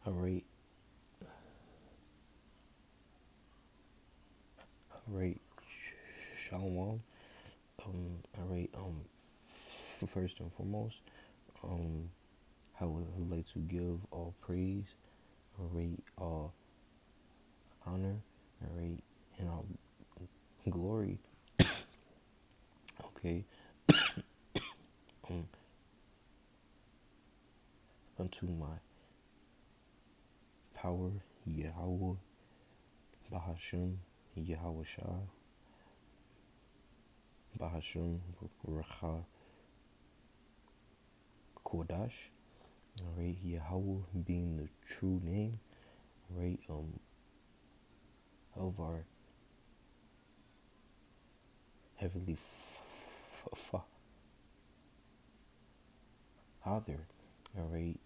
I rate, I rate Shalom. I rate first and foremost. Um, I would like to give all praise. I rate all honor. I rate and all glory. Okay. Um, unto my power, Yahweh, Bahashim, Yahweh Shah, Bahashim, Racha, Kodash. Right, Yahweh being the true name, right, of our heavenly Father, all right,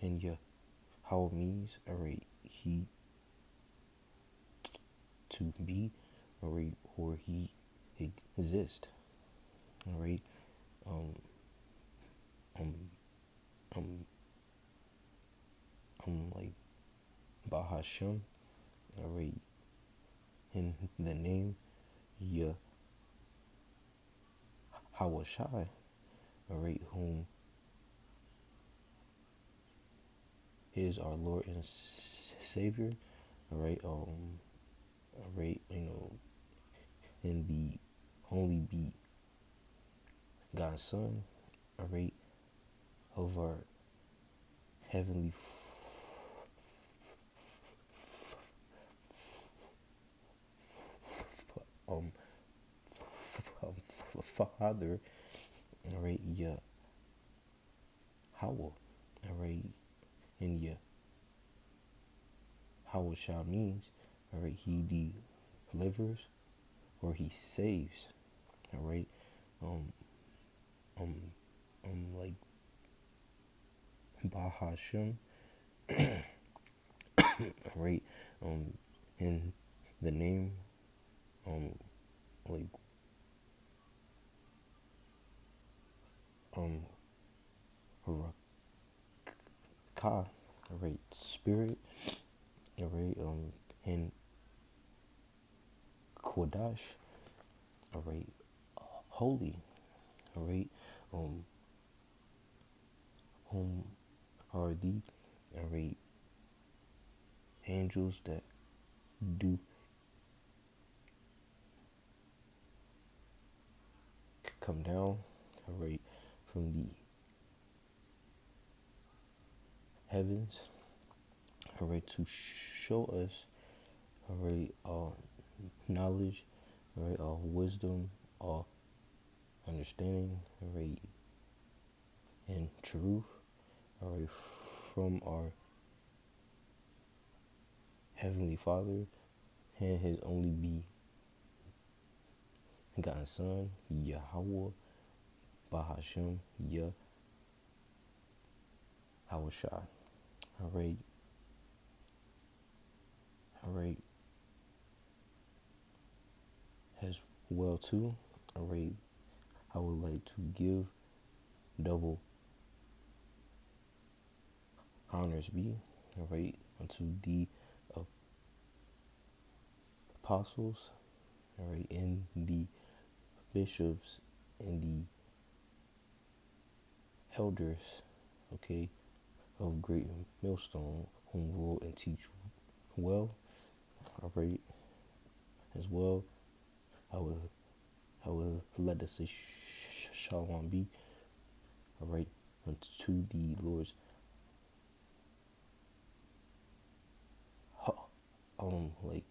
and Yahweh means, all right, he to be, all right, or he exist, all right, um, um, um, like Bahashim, all right, in the name Yahweh Shai, all right, whom is our Lord and Savior, all right, all right, and the only begotten Son, all right, of our heavenly um Father, all right, Yahweh, all right, and Yahweh Shah means, all right, he delivers or he saves, all right, um um like Bahashim, all right, in the name, um like um Rakah, all right, spirit, all right, and Kodash, all right, holy, all right, um whom are the, all right, angels that do come down, all right, from the heavens, all right, to show us, all right, all knowledge, all right, all wisdom, all understanding, all right, and truth, all right, from our heavenly Father and His only begotten Son, Yahweh, Bahashim, Yahweh Shai. All right, all right, as well too. All right, I would like to give double honors be, all right, unto the apostles, all right, and the bishops and the elders, okay, of Great Millstone, whom rule and teach well, all right, as well. I will, I will let us say shalom be, all right, unto the Lord's, like,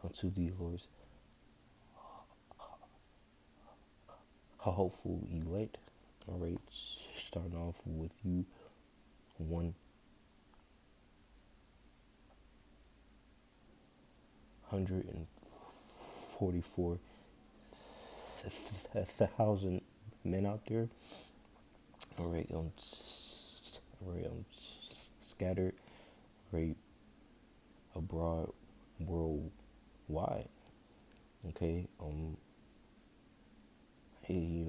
unto the Lord's hopeful elect, all right, starting off with you, 144,000 men out there, all right, all right, scattered, right, abroad, worldwide, okay, hey,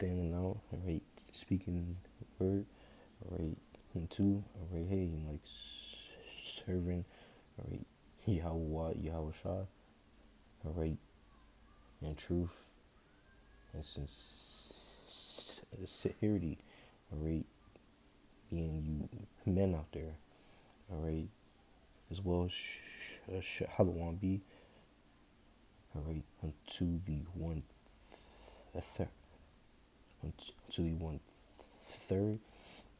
standing out, all right, speaking the word, all right, and two, all right, hey, like serving, all right, Yahweh Shai, all right, and truth and sincerity, all right, being you men out there, all right, as well as Shalom be, all right, unto the one third, unto the one third,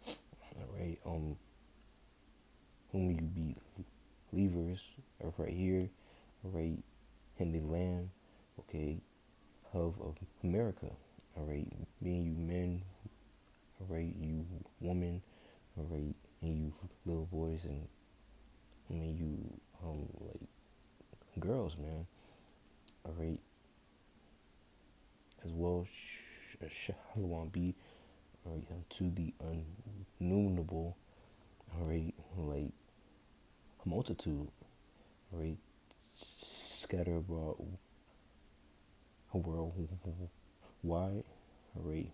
all right, whom you be believers, right here, right, in the land, okay, of America, all right, being you men, all right, you women, all right, and you little boys, and I mean you like girls, man, all right, as well Shalom be, all right, unto the innumerable, all right, like multitude, all right, scattered abroad worldwide, all right,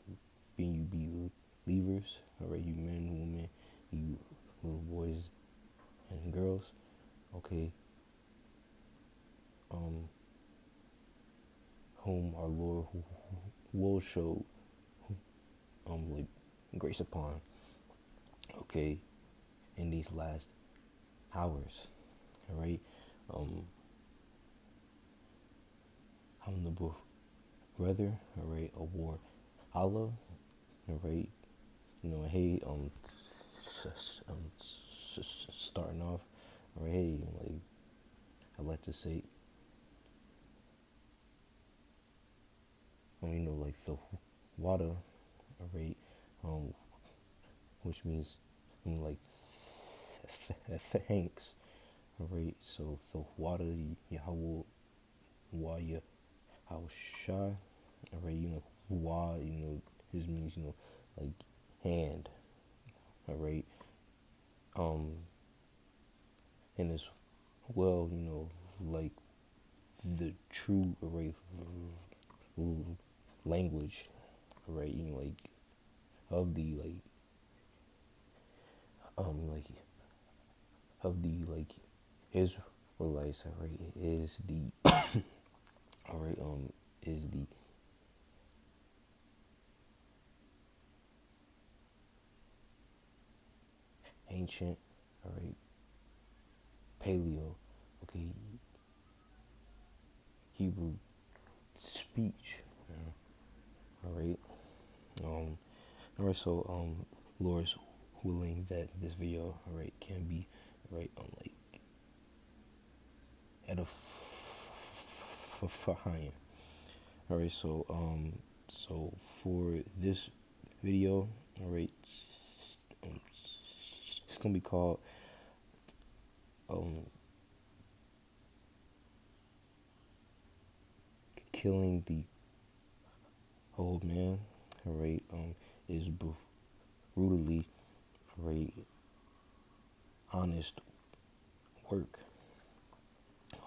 being you be believers, all right, you men, women, you little boys and girls, okay, um, whom our Lord will show, like grace upon, okay, in these last hours, all right, um, I'm the brother, all right, award Allah, all right, you know, hey, starting off, all right, hey, like I like to say, you know, like the water, all right, um, which means like thanks, all right. So the water, Yahweh, Wah Yahweh Shai, all right. You know, Wah, you know, this means like hand, all right. Um, and as well, like the true array language, right? Like of the like of the Israelites, all right, is the all right is the ancient, all right, paleo, okay, Hebrew speech, all right, all right. So Lord's willing that this video, all right, can be right like edifying. All right, so for this video, all right, um, it's gonna be called um killing the old man. All right, is brutally, all right, honest work.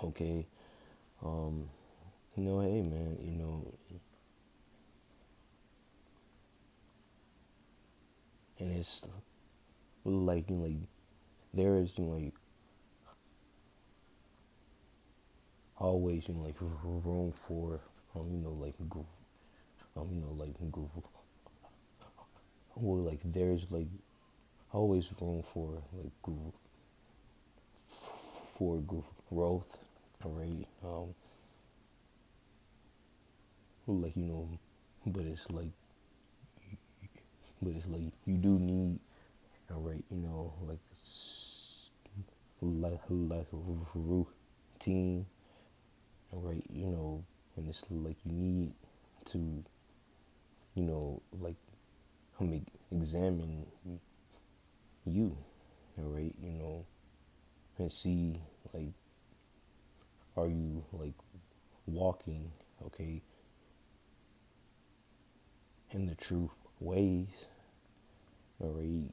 Okay, um, hey man, and it's like like there is like always like room for like like well like there's like always room for like for growth, all right, like but it's like you do need, all right, like a routine, all right, and it's like you need to like examine you, all right, and see like are you like walking, okay, in the true ways, all right,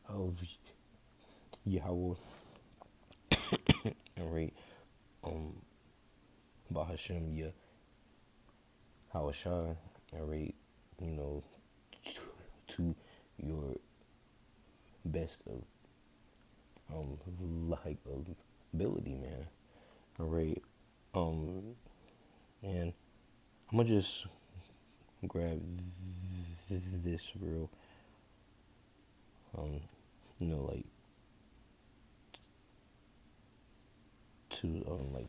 of Yahweh, all right, um, Bahashim Ya Hawashai, all right, you know, to, to your best of like ability, man. All right, um, and I'm gonna just grab this real, um, like to like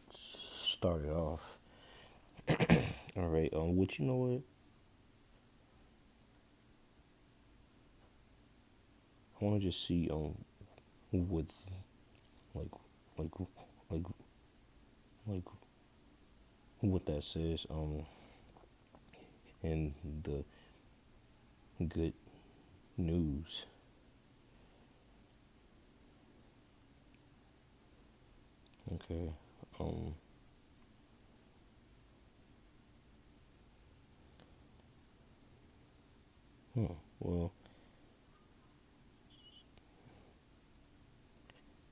start it off. All right, what you know what? I want to just see what like like like like what that says in the good news. Okay. Um. Well.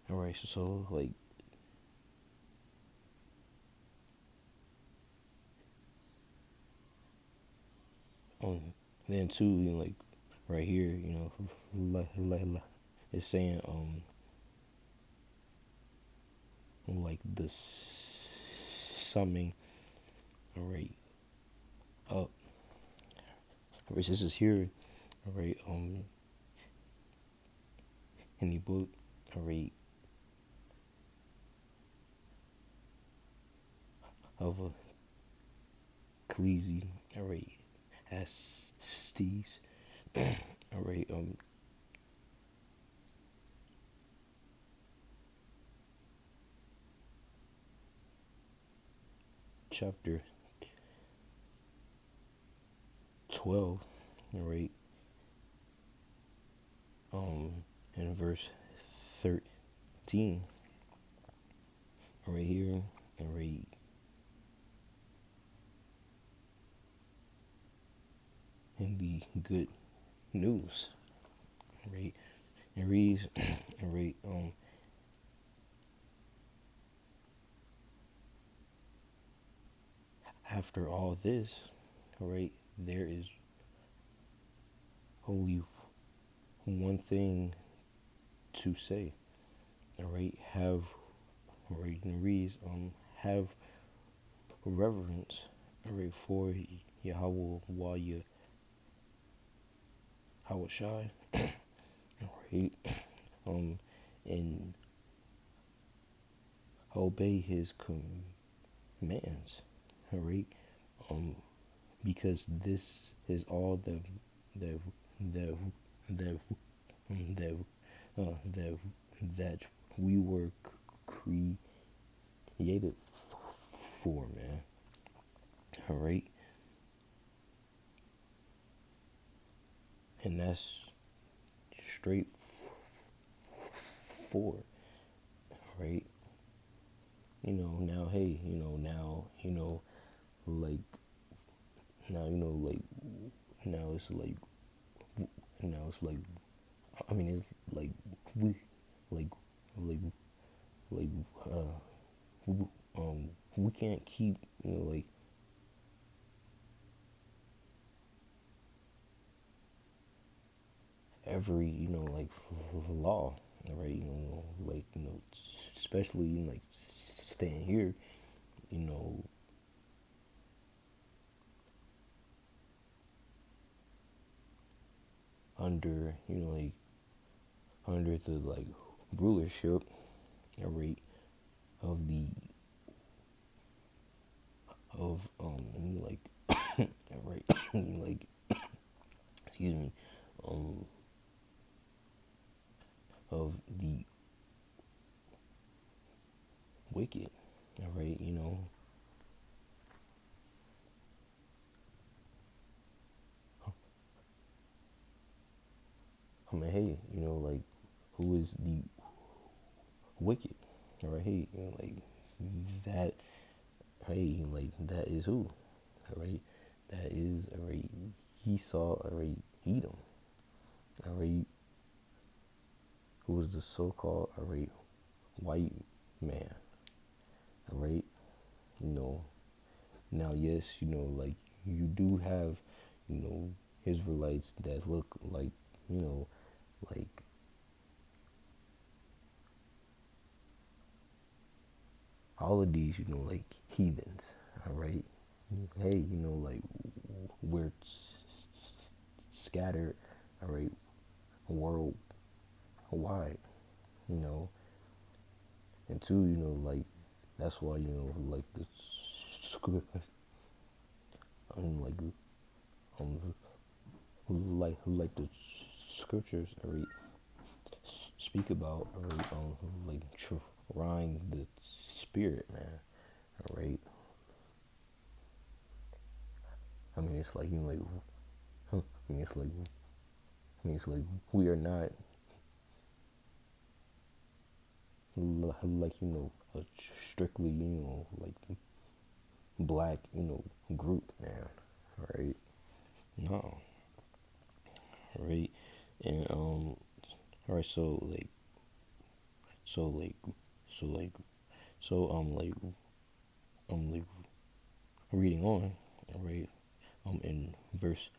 All right. So like um. Then too, you know, like right here, you know, it's saying like the summing. All right. Up. Which this is here. All right. In the book. All right. Of Ecclesi. All right. Astes. All right. Chapter 12. All right. In verse 13. Right here. And right in the good news. Right. And reads. And right. After all this, all right, there is only one thing to say. All right. Have. All right. And reads. Have reverence. All right. For Yahweh while you how it shine. All right. Um. And obey his commands. All right. Um, because this is all that that that that that that we were created for, man. All right. And that's straight for, right? You know, now, hey, you know, now, you know, like, now, you know, like, now it's like, now it's like, I mean, it's like, we, like, like, like, uh, we, we can't keep, you know, like, every, you know, like, law, right? You know, like, you know, especially, you know, like, staying here, you know, under, you know, like, under the, like, rulership, right, of the, of, like, right, like, excuse me, um, of the wicked, all right, you know, I mean, hey, you know, like, who is the wicked, all right, hey, you know, like, that, hey, like, that is who, all right, that is, all right, Esau, all right, Edom, all right, who was the so-called, all right, white man, all right, you know, Now, yes, like you do have, Israelites that look like, like all of these, like heathens, all right? Hey, like we're scattered, all right, worldwide, you know, and two, like that's why, like the script, like um, like the scriptures, all right, speak about, all right, like trying the spirit, man, all right. I mean, it's like like, I mean, it's like, it's like we are not like a strictly like black group, man. All right, no, all right, and all right, so like, so like, like reading on, all right, in verse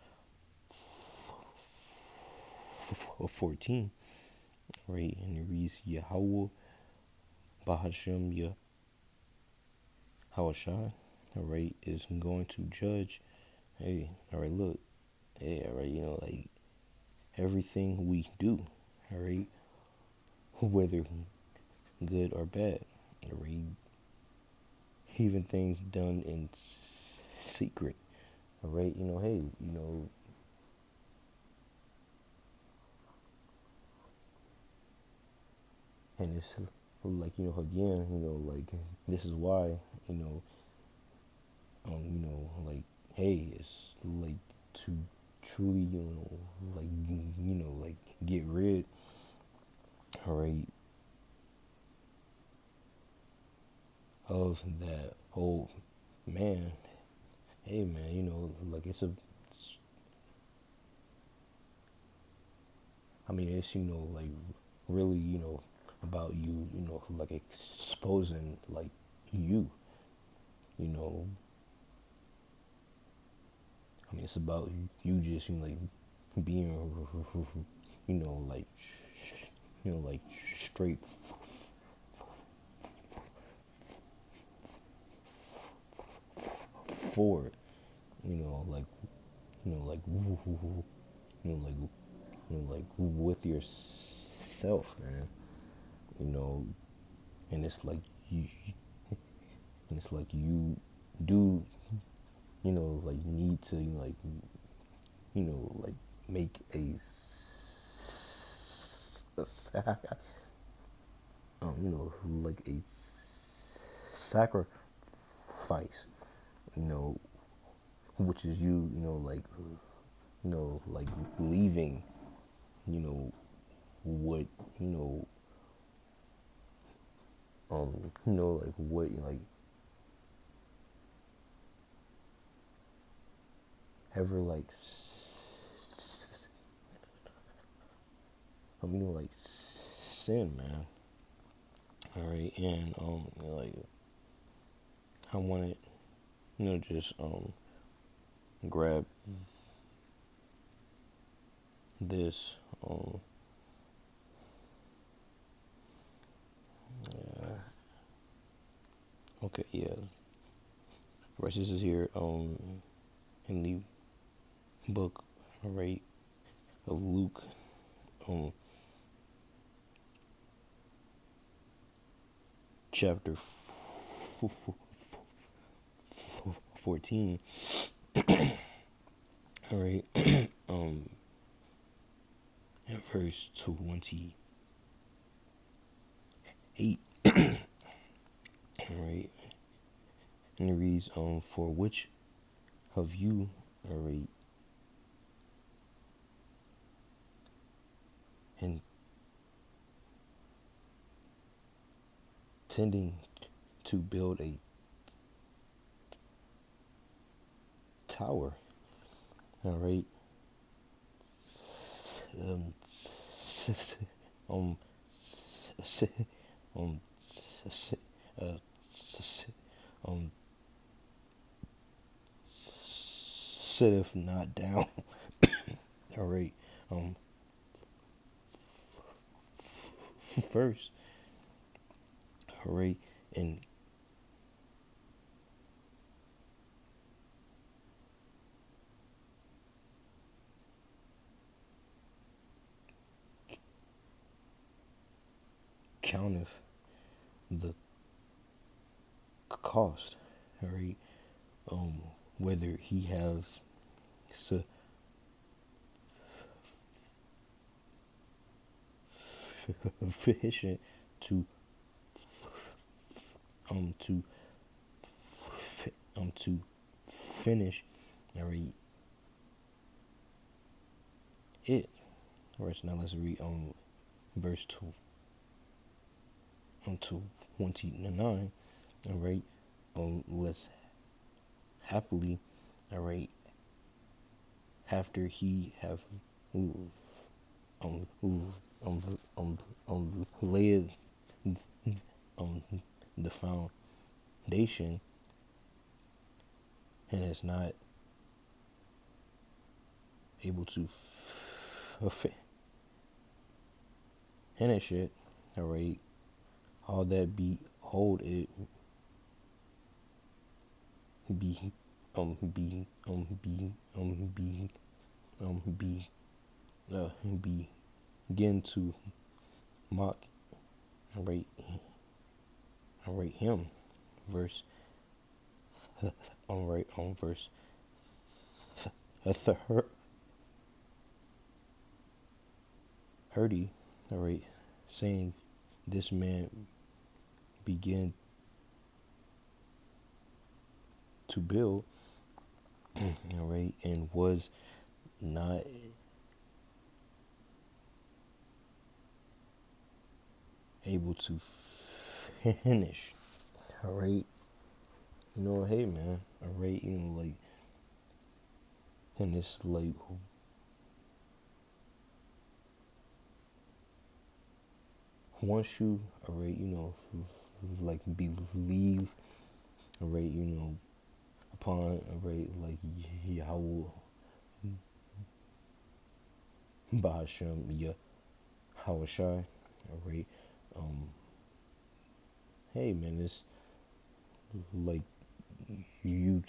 14, right, and it reads Yahweh Bahashem Yahawashai, all right, is going to judge. Hey, all right, look, hey, all right, like everything we do, all right, whether good or bad, all right, even things done in secret, all right, hey, and it's like again, like this is why, you know, like hey, it's like to truly, like like get rid, all right, of that old man. Hey man, like I mean, it's like really, about you, like exposing like you, you know. I mean, it's about you just like being, like like straight forward, like like like like with yourself, man. You know, and it's like you, and it's like you do, like need to, like like make like a sacrifice, you know, which is you, like like leaving, what, like what, like ever like, like sin, man. All right, and like I wanted, just grab this, okay, yeah, right. This is here, in the book, all right, of Luke, um, chapter 14, all right, at verse 28, all right, and it reads, for which of you, all right, intending to build a tower, all right, um, um, um, uh, um, sitteth not down. All right. Um, First, all right, and counteth the cost. All right. Um, Whether he have sufficient to to to finish. All right. It. All right. So now let's read verse two to 29. All right. Let's happily. All right. After he have um um laid um the foundation and is not able to finish it. All right. All that behold it be be be be begin to mock. All right. All right. Him. Verse. All right. On verse 30. All right. Saying this man began to build. All right. And was not able to finish. All right. You know, hey man. All right. You know, like, and it's like, once you, all right, you know, like believe, all right, you know, upon, all right, like Yahweh Bahashem Yahweh, all right, um, hey man, it's like you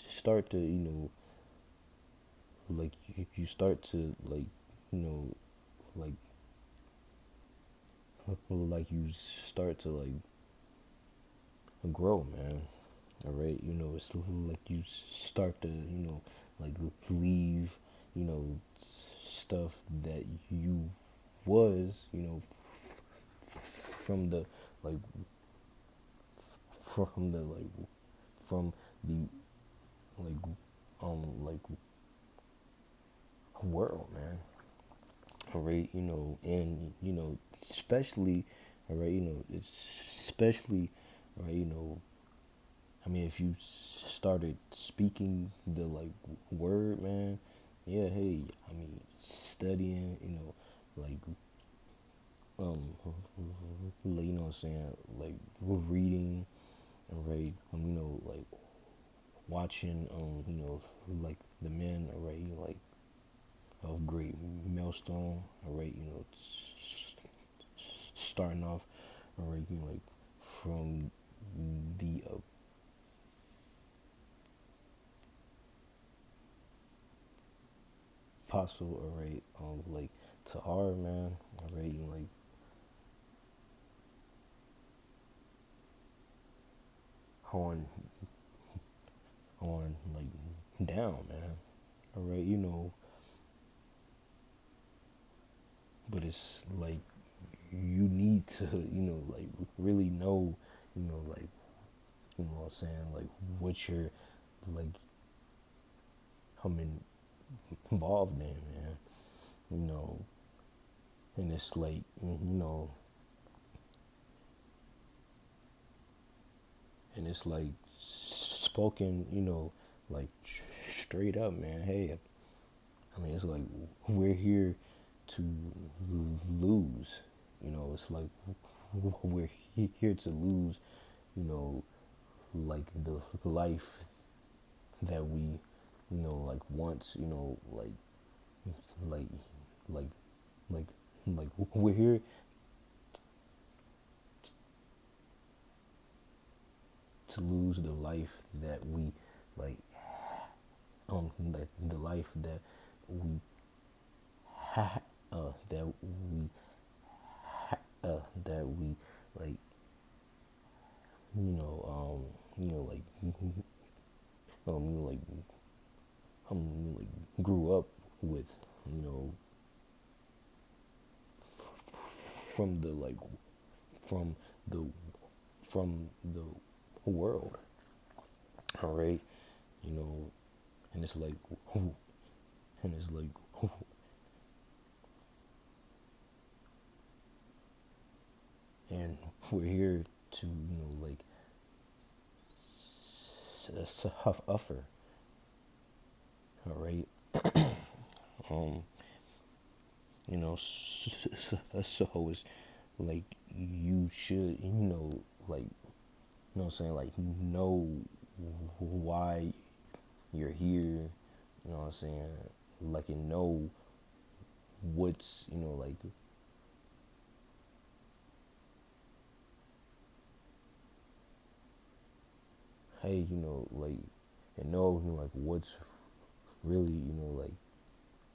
start to, you know, like you start to like, you know, like you start to like grow, man. All right, you know, it's like you start to, you know, like leave, you know, stuff that you was, you know, from the like from the like from the like like world, man. All right, you know, and you know, especially, all right, you know, it's especially, all right, you know, I mean, if you started speaking the like word, man, yeah, hey, I mean, studying, you know, like, like, you know what I'm saying, like reading, right, you know, like watching, you know, like the men, right, you know, like of great millstone, right, you know, starting off, right, you know, like from the apostle, all right, like to our man, all right, you know, like on like down, man, all right, you know, but it's like you need to, you know, like really know, you know, like, you know what I'm saying, like what you're like coming involved in, man, you know, and it's like, you know, and it's like spoken, you know, like straight up, man. Hey, I mean, it's like we're here to lose, you know. It's like we're here to lose, you know, like the life that we like once, like like like like we're here to lose the life that we like the life that we that we that we like you know like like grew up with, you know, from the like from the from the world. All right, you know, and it's like and it's like and we're here to, like suffer. All right, um so it's like you should, like, I'm saying, like, know why you're here, you know what I'm saying, like, and know what's, like, hey, like, and know, like, what's really, like,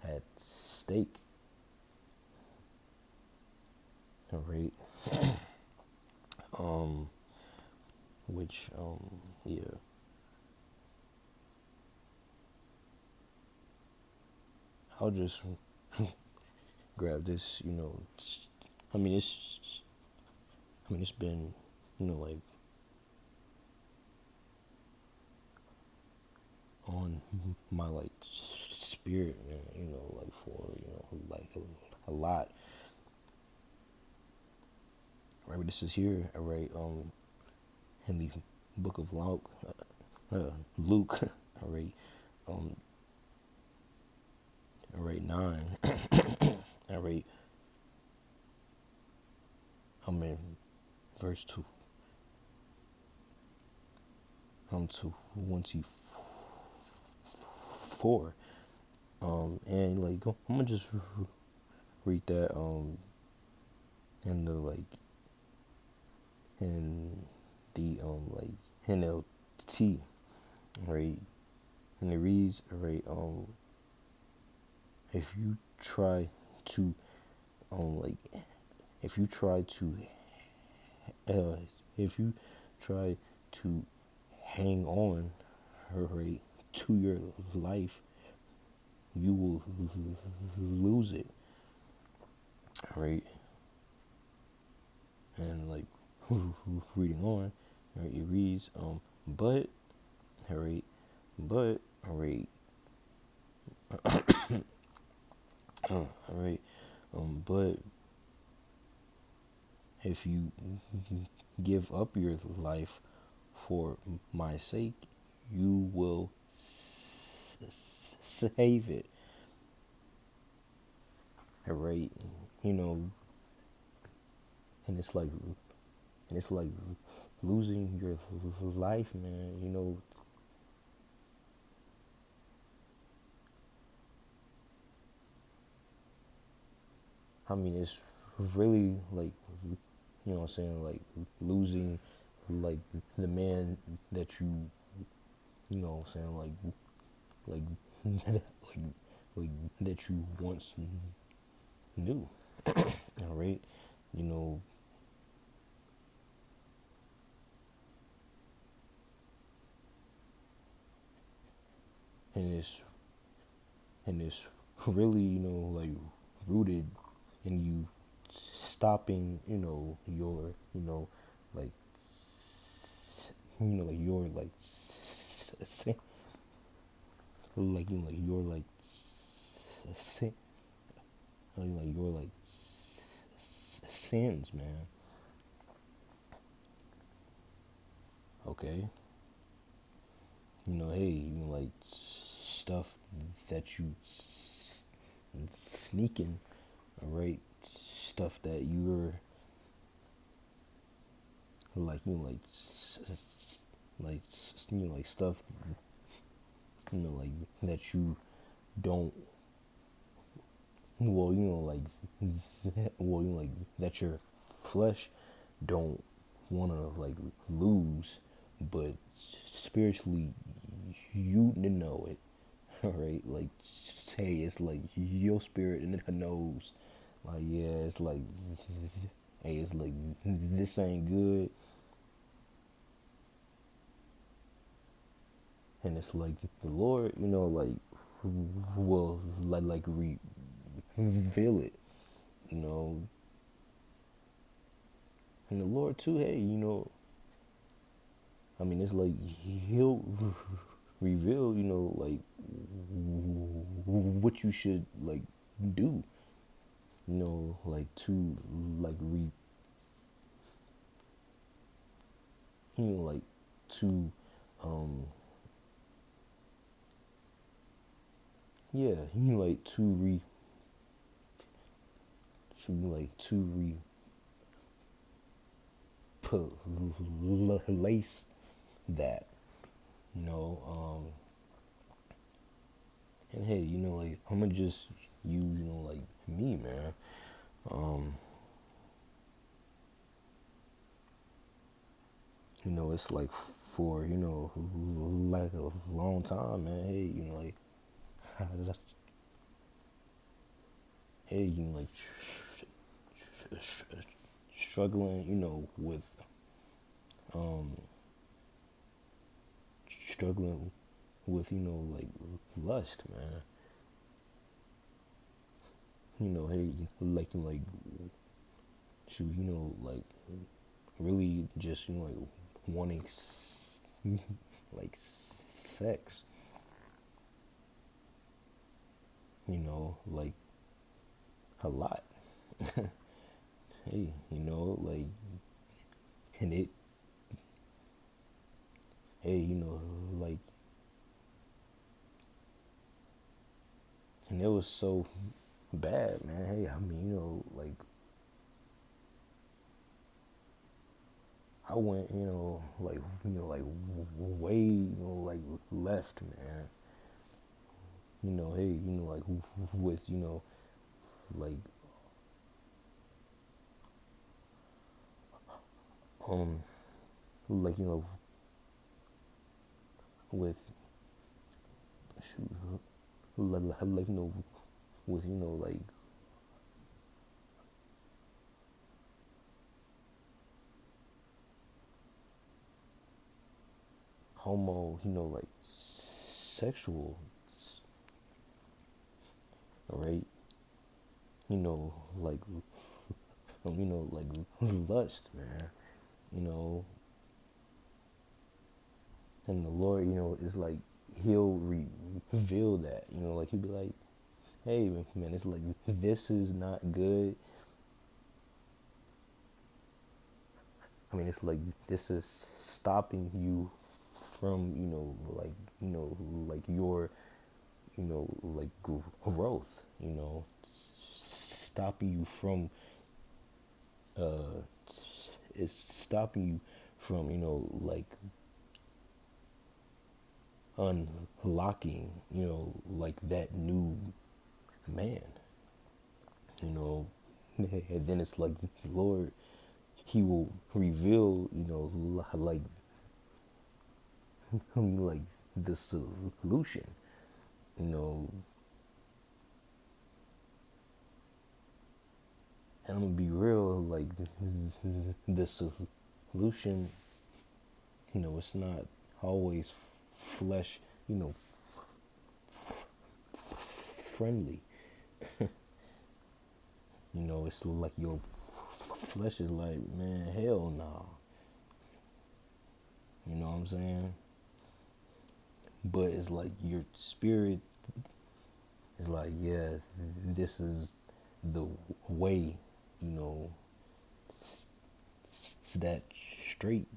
at stake. All right. um which yeah, I'll just grab this, I mean it's it's been, like, on my, like, spirit, man, like, for, like, a lot. Right, but this is here, all right, in the book of Luke, all right, um, all right, 9, all right, I'm in verse 2, 24, and, like, I'm gonna just read that, in the, like, in the, like, NLT, right, and it reads, right, if you try to, like, if you try to, uh, if you try to hang on, right, to your life, you will lose it, right? And, like, reading on, right, it reads, but, right, but, right, all right, but if you give up your life for my sake, you will save it. All right, you know, and it's like losing your life, man. I mean, it's really like, what I'm saying, like, losing, like, the man that you know what I'm saying, like like like that you once knew. All right, you know, and it's really, like, rooted in you stopping, your, like, like, your, like, like, like, your, like, like, your, like, sins, man. Okay, hey, like, stuff that you sneaking, all right, stuff that you're, like, like, like, like, stuff like that you don't, well, like that your flesh don't want to like lose, but spiritually you know it, right? Like, hey, it's like your spirit and it knows, like, yeah, it's like, hey, it's like this ain't good, and it's like the Lord, like will like reveal it, you know, and the Lord too. Hey, I mean, it's like He'll reveal, like what you should like do, like to like like to um yeah, like to replace that, you know, and hey, like I'm gonna just use, like me, man. Um, it's like for, like a long time, man. Hey, like, hey, like struggling, with um struggling with, like lust, man. Hey, like shoot, like really just, like wanting like sex, like a lot. Hey, like, and it, hey, like, and it was so bad, man. Hey, I mean, like I went, like, like way, like left, man. Hey, like with, like, um, like, with, shoot, like, with, like, homo, like sexual, right? Like, like lust, man. You know, and the Lord, is like He'll reveal that. Like He'll be like, hey, man, it's like this is not good. I mean, it's like this is stopping you from, like, like your, like growth. Stopping you from, uh, it's stopping you from, like unlocking, like that new man, you know. And then it's like the Lord, He will reveal, like, like the solution, you know. And I'm gonna be real, like the solution, it's not always flesh, friendly. It's like your flesh is like, man, hell no. You know what I'm saying? But it's like your spirit is like, yeah, this is the way, you know, it's that straight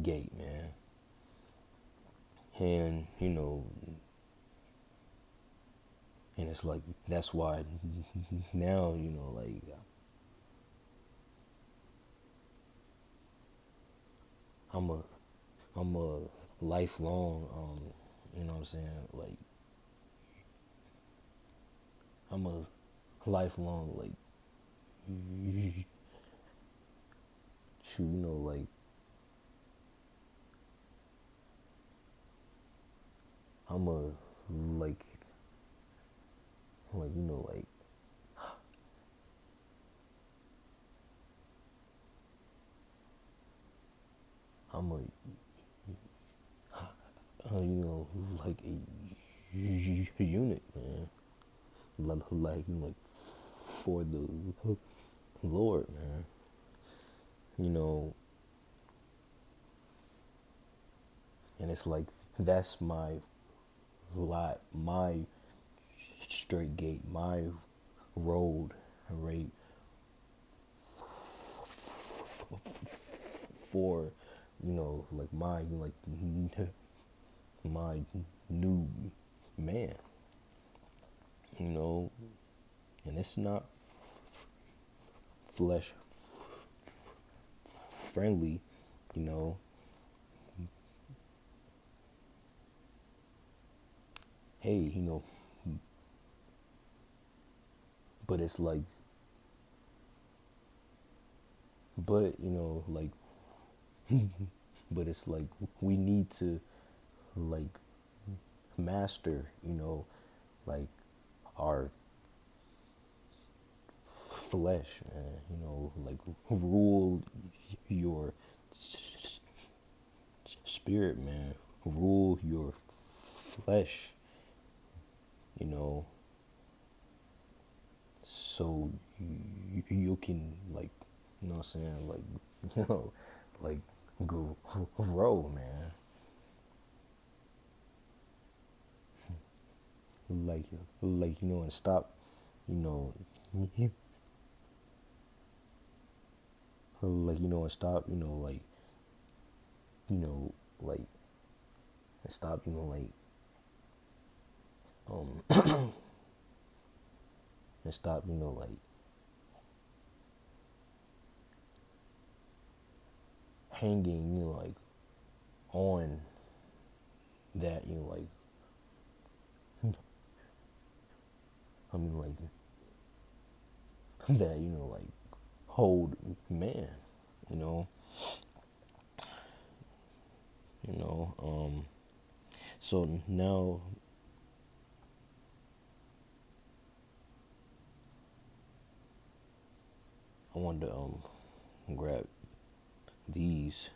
gate, man. And, and it's like, that's why now, like, I'm a, I'm a lifelong, You know what I'm saying? Like I'm a lifelong like true, I'm a like like I'm a like a unit, man. Like for the Lord, man. You know, and it's like that's my lot, my straight gate, my road, right? For like my my new man, you know, and it's not flesh friendly, you know. Hey, but it's like, but but it's like we need to like master, like our flesh, man. Like rule your spirit, man. Rule your flesh, you know, so you can like, what I'm saying, like, like grow, man. Like, and stop, you know, like, and stop, you know, like, and stop, um, and stop, like hanging, like on that, I mean, like that, like hold man, you know, you know. So now I wanted to grab these.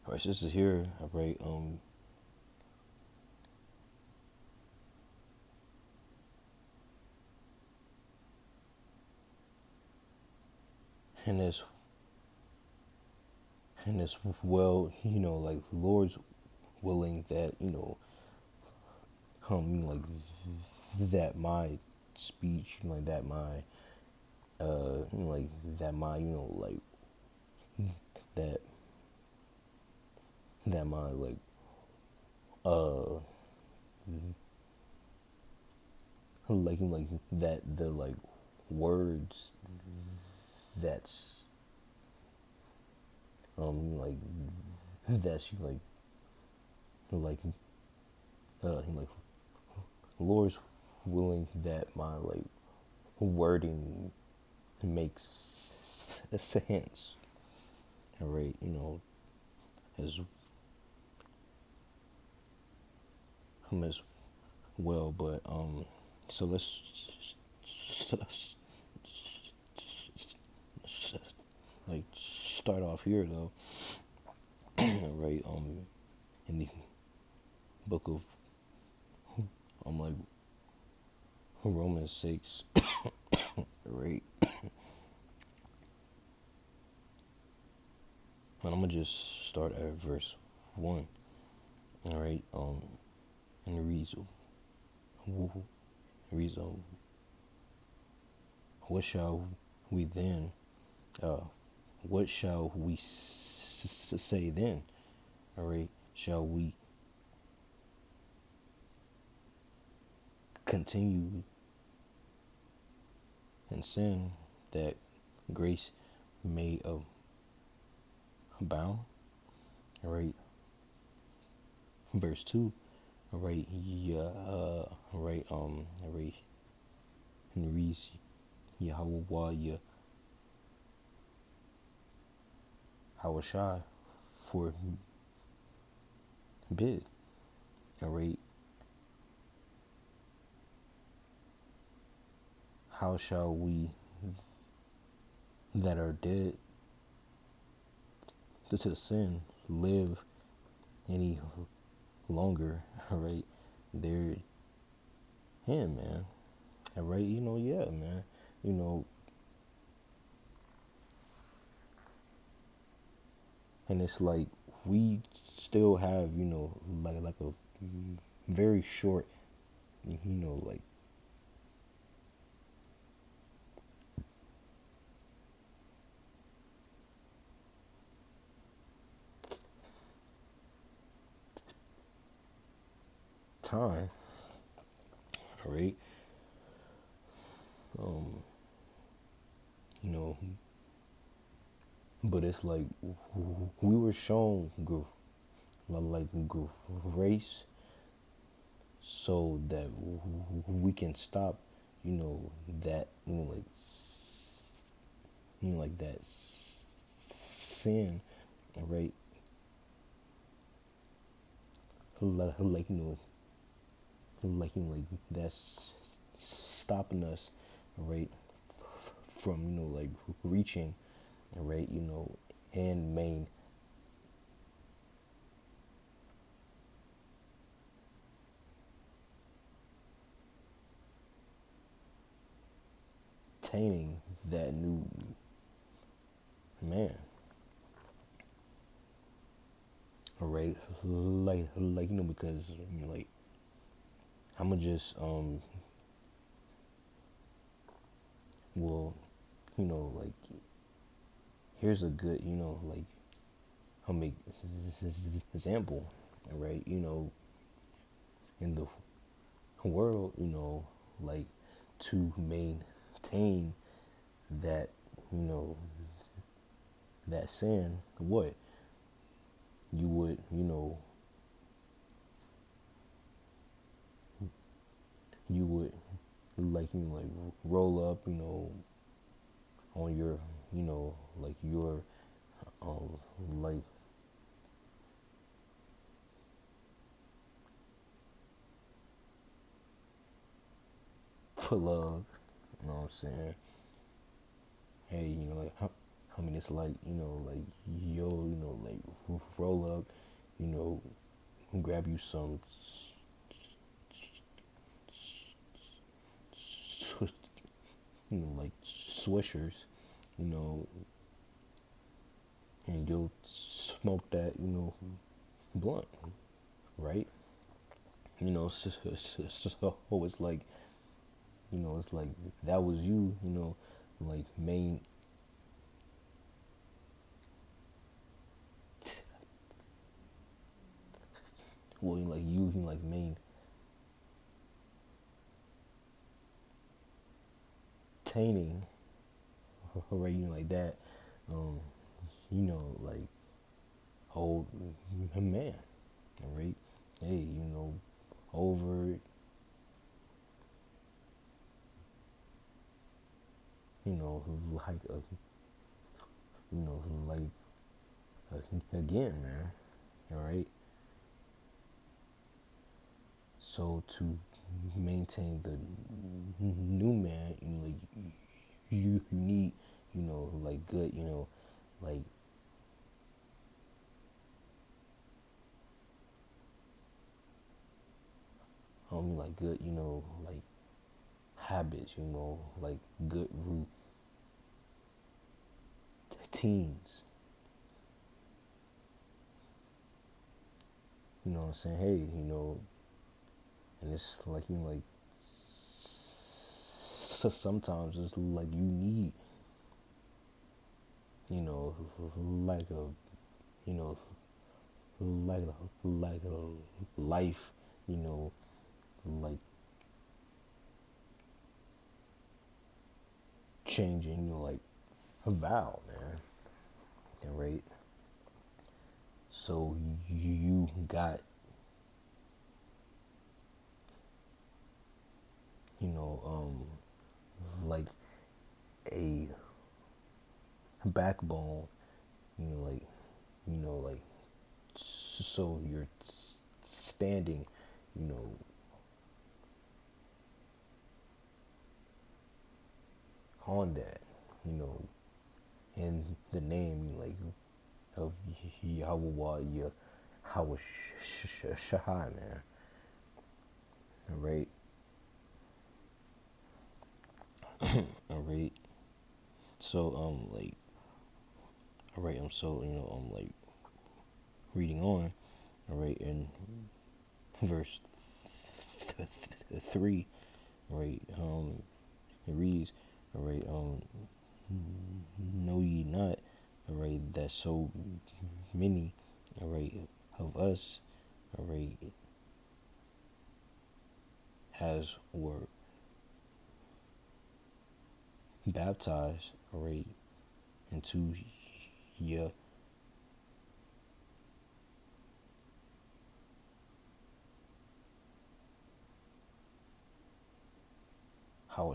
All right, so this is here. I write and as well, like Lord's willing that like that my speech, like that my like that my like that my like uh like that the like words that's like that's like like Lord's willing that my like wording makes sense, all right, as as well. But so let's like start off here though. Right, in the book of like Romans 6, right, and I'm gonna just start at verse 1. All right, and it reads what shall we then uh what shall we say then? All right, shall we continue in sin that grace may abound? All right, verse 2. All right, yeah, all right, and it reads, Yahweh, Hawashai, forbid. All right, how shall we that are dead to the sin live any longer? All right, they're him, man. All right, yeah, man. You know, and it's like we still have, like a very short, like time, all right? Um, you know, but it's like we were shown like grace so that we can stop, that, like that sin, all right? Like, like that's stopping us, all right, from, like reaching, all right, and maintaining that new man, all right, like because like I'm gonna just well, like here's a good, like I'll make example, all right, in the world, like to maintain that, you know, that sin, what you would, you would like, like roll up, on your, like your, um, like plug, what I'm saying? Hey, like I mean, it's like, like yo, like roll up, you know, grab you some, like swishers, you know, and you'll smoke that, blunt, right? So it's like, it's like that was you, like main, well, like you like maintaining, right? Like that, um, like old man, all right? Hey, over, like a, like again, man, all right? So to maintain the new man, like you need, like good, like like good, like habits, like good routines. You know what I'm saying? Hey, and it's like like so sometimes it's like you need, like a, you know, like a life, you know, like changing, like a vow, man. And right. So you got, you know, like a backbone, you know, like, like, so you're standing, you know, on that, you know, in the name, like, of Yahweh, Yahweh Shai, man. All right, all right. So, like, all right, so, like, reading on, all right, in verse 3, right, it reads, all right, know ye not, all right, that so many, all right, of us, all right, as were baptized, all right, into Yahweh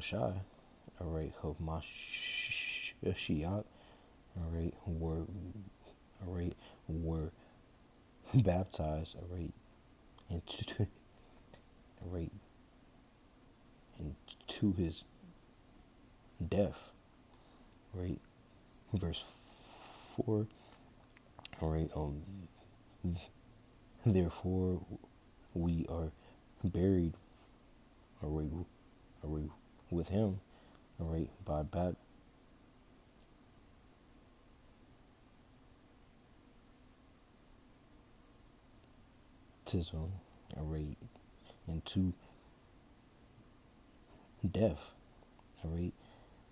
Shai, all right, of Mashiach, all right, were baptized, all right, into, all right, into his death, right? Verse 4, all right, therefore we are buried, all right, all right, with him, all right, by baptism, all right, into death, all right,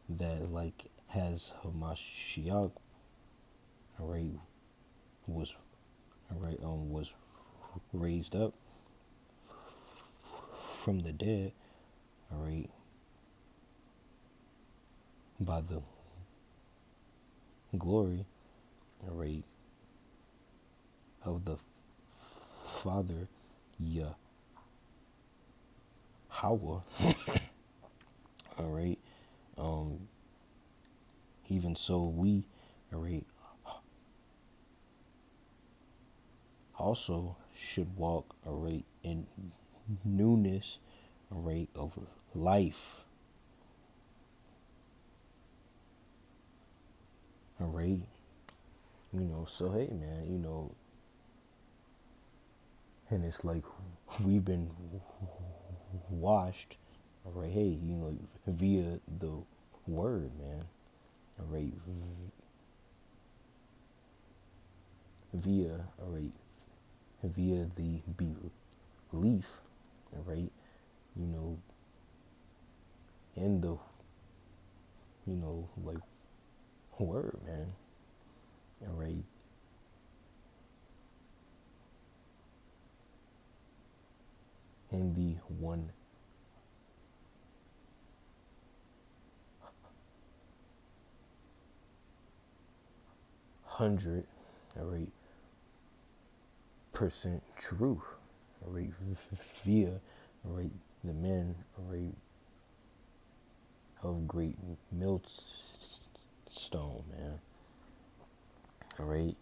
that like has Hamashiach, all right, was, all right, was raised up from the dead, all right, by the glory, all right, of the Father Yahweh, all right, um, even so we, all right, also should walk, all right, in newness, all right, of life, all right, so hey, man, and it's like we've been washed, all right, hey, via the word, man, all right, via, all right, via the belief, all right, you know, in the, like, word, man, all right, in the 100, all right, percent truth, all right, via, all right, the men, all right, of great millstone, man, all right,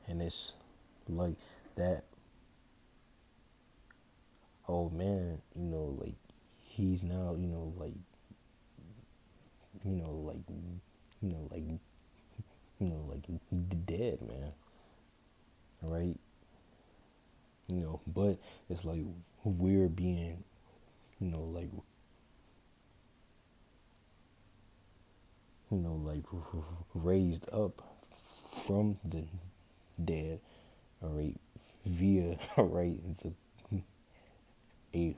and it's like that old man, like he's now, like, like, like dead, man, all right, but it's like we're being, like, like raised up from the dead, all right, via, all right,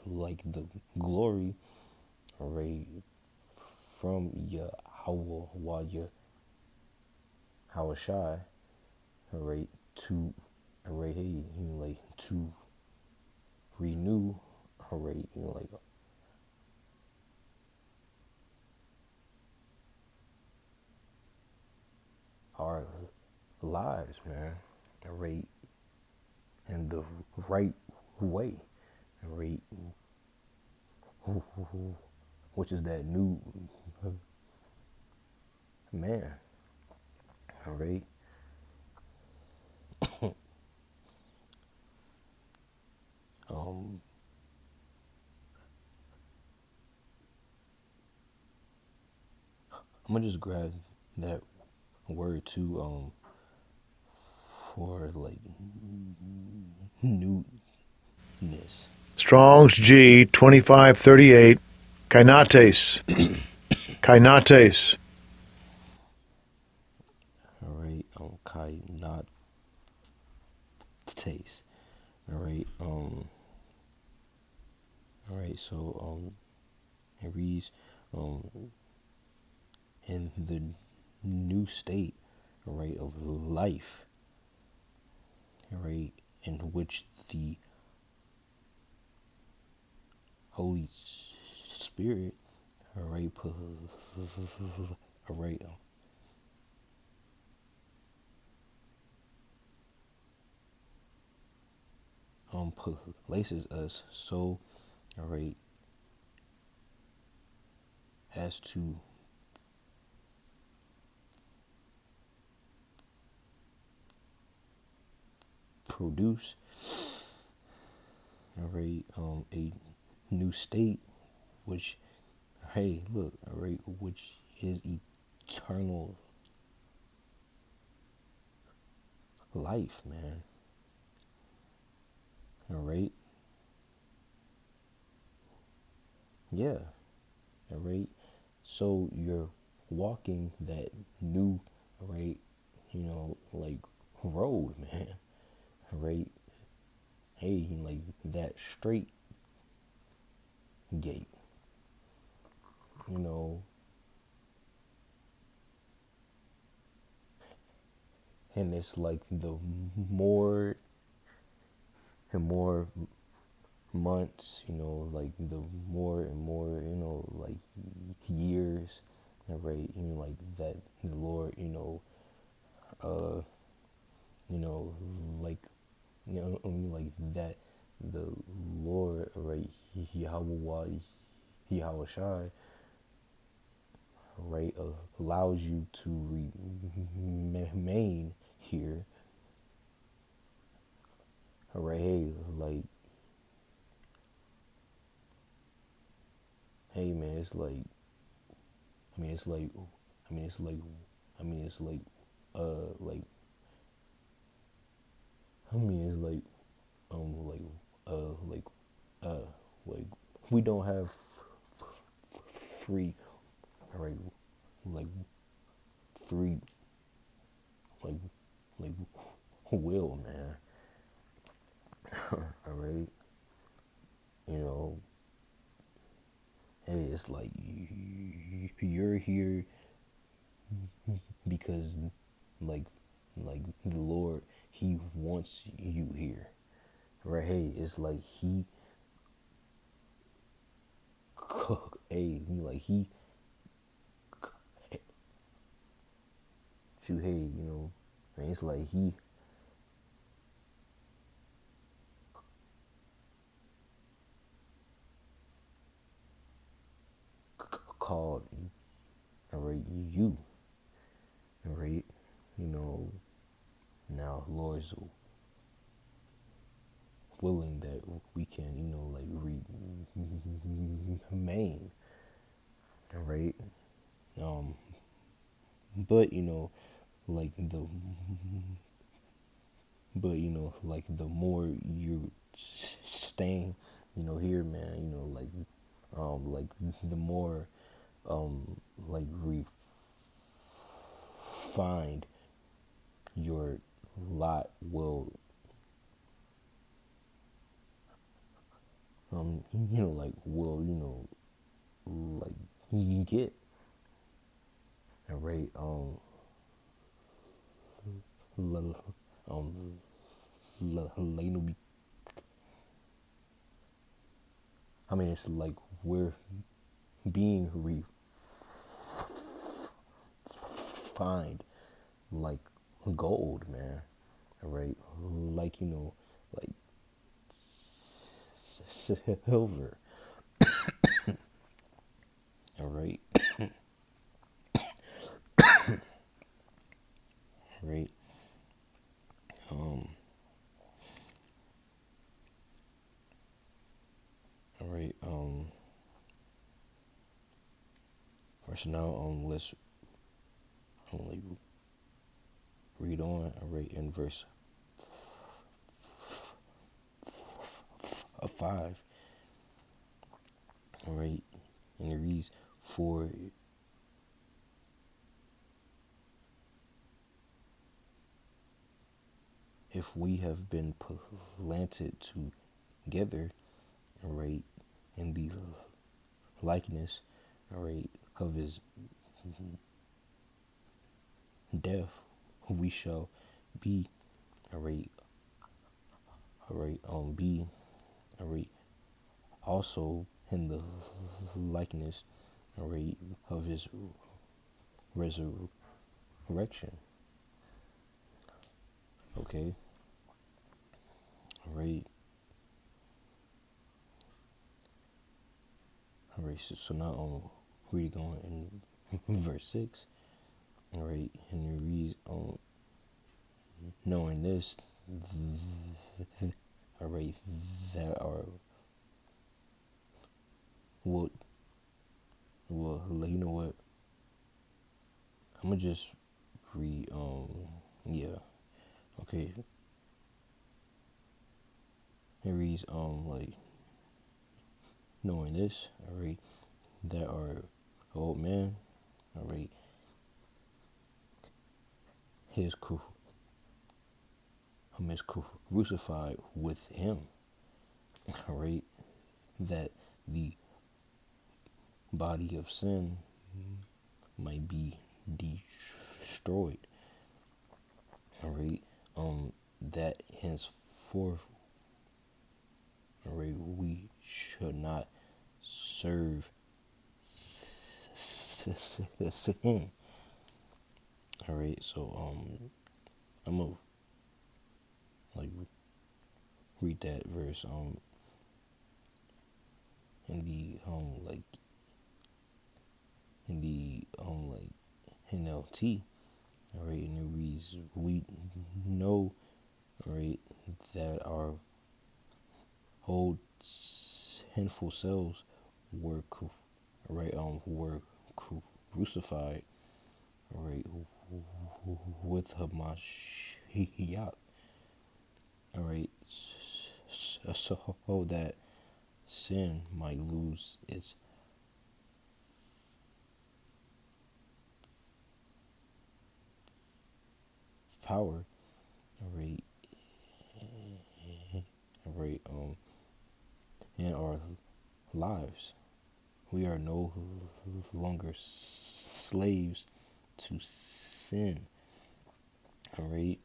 like the glory, all right, from Yahweh Shai, all right, to, all right, hey, like to renew, all right, like our lives, man, all right, in the right way, right, which is that new man, all right. Um, I'm gonna just grab that word too, for like newness. Strong's G 2538. Kinates. Kinates. All right, Kai not taste. All right, all right. So it reads, um, in the new state, all right, of life, all right, in which the Holy Spirit, all right, all right, places us so, all right, as to produce, all right, a new state, which, hey, look, all right, which is eternal life, man. All right, yeah, all right. So you're walking that new, all right, like road, man. All right, hey, like that straight gate, you know, and it's like the more and more months, like the more and more, like years, right? Like that the Lord, uh, like, like that the Lord, right? Yahweh, Yahweh Shai, right? Allows you to remain here, all right? Hey, like, hey, man, it's like, I mean, it's like, I mean, it's like, I mean, it's like, like, I mean, it's like, like, uh, like, we don't have free, right? Like, free, like, like, will, man. All right, you know, hey, it's like you're here because, like, the Lord, He wants you here, right? Hey, it's like He hey, like He shoot, hey, and it's like He called, all right, you, all right, you know. Now, Lord is willing that we can, like remain, all right. Um, but like the, but like the more you're staying, here, man, like the more, like refined your lot will, like will, like you get, all right. Um, like, I mean, it's like we're being refined like gold, man. All right, like like silver. All right, right. Um, all right. So now let's like read on. All right, in verse 5. All right, and it reads, "For if we have been planted together, all right, in the likeness, all right, of his death, we shall be, all right, be, all right, also in the likeness, all right, of his resurrection." Okay, all right, all right. So now we going in verse 6. All right, and it reads, knowing this, all right, that are what, well, like, you know what? I'm gonna just read. Yeah. Okay. It reads, like, knowing this, all right, that our old man, all right, his is crucified with him, all right, that the body of sin might be destroyed, all right, that henceforth, all right, we should not serve sin. All right, so I'm gonna like read that verse in the like NLT. All right, and it reads, "We know, all right, that our old sinful selves were were crucified, all right, with Hamashiach, all right, so that sin might lose its power, all right, all right, in our lives. We are no longer slaves to sin, all right."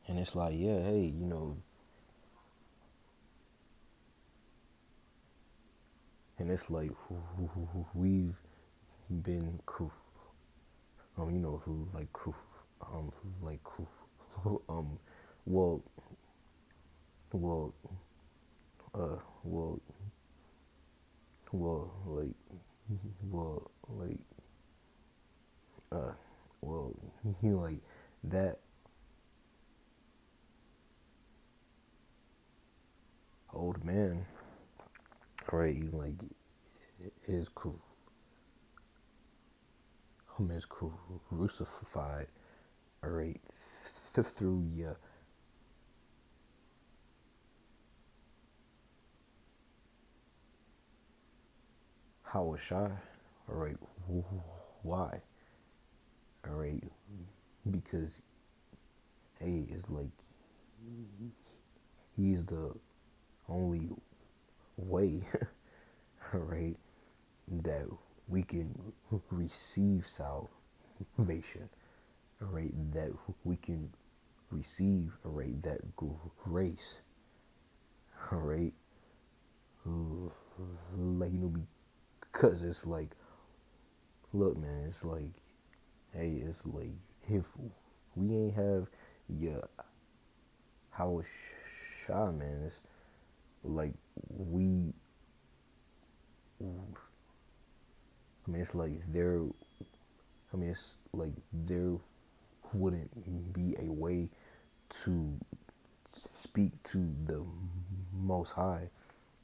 And it's like, yeah, hey, and it's like we've been who like, um, well, well, well, well, like, well, like, uh, well, like that old man, right? You like is is crucified, all right, through your Hawashai, all right. Why? All right, because hey, it's like he's the only way, all right, that we can receive salvation, all right, that we can receive, all right, that grace, all right, like, because it's like, look, man, it's like, hey, it's like if we ain't have yeah Howard Shaw, man, it's like we. I mean, it's like there. I mean, it's like there wouldn't be a way to speak to the Most High,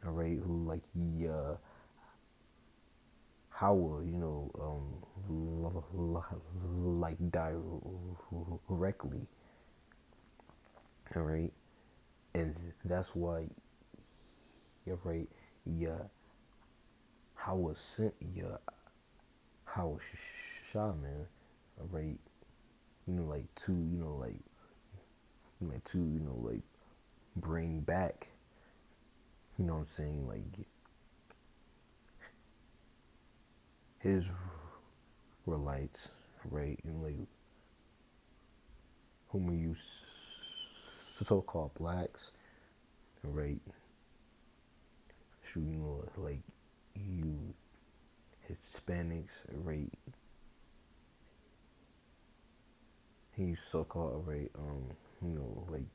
all right? Who like Howard, like directly, all right? And that's why, you're right. Yeah, Howard sent Howard Shaw, man, all right? Like to bring back, what I'm saying, like his relights, right? And like whom we use so-called blacks, right? Like you Hispanics, right? He so-called, right? Like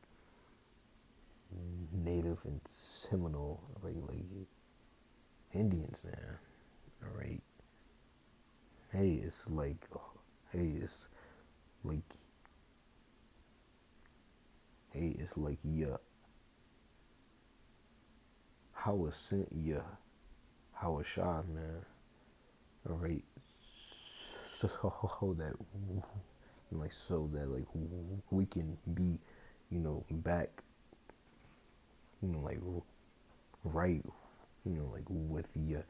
Native and Seminole, right? Like Indians, man, all right? Hey, it's like, hey, it's like, hey, it's like, yeah, Howard sent yeah, Howard Shaw, man, all right? So that, like we can be, back, like right, like with the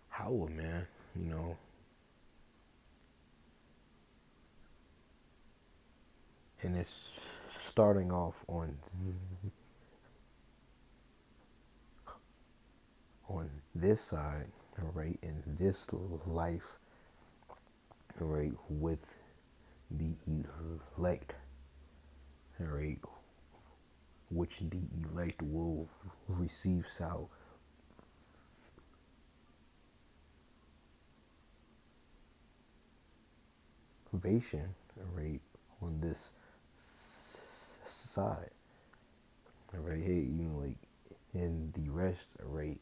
Howard, man, and it's starting off on this side, all right, in this life, all right, with the elect, all right, which the elect will receive salvation, all right, on this side, all right, hey, like, and the rest, all right,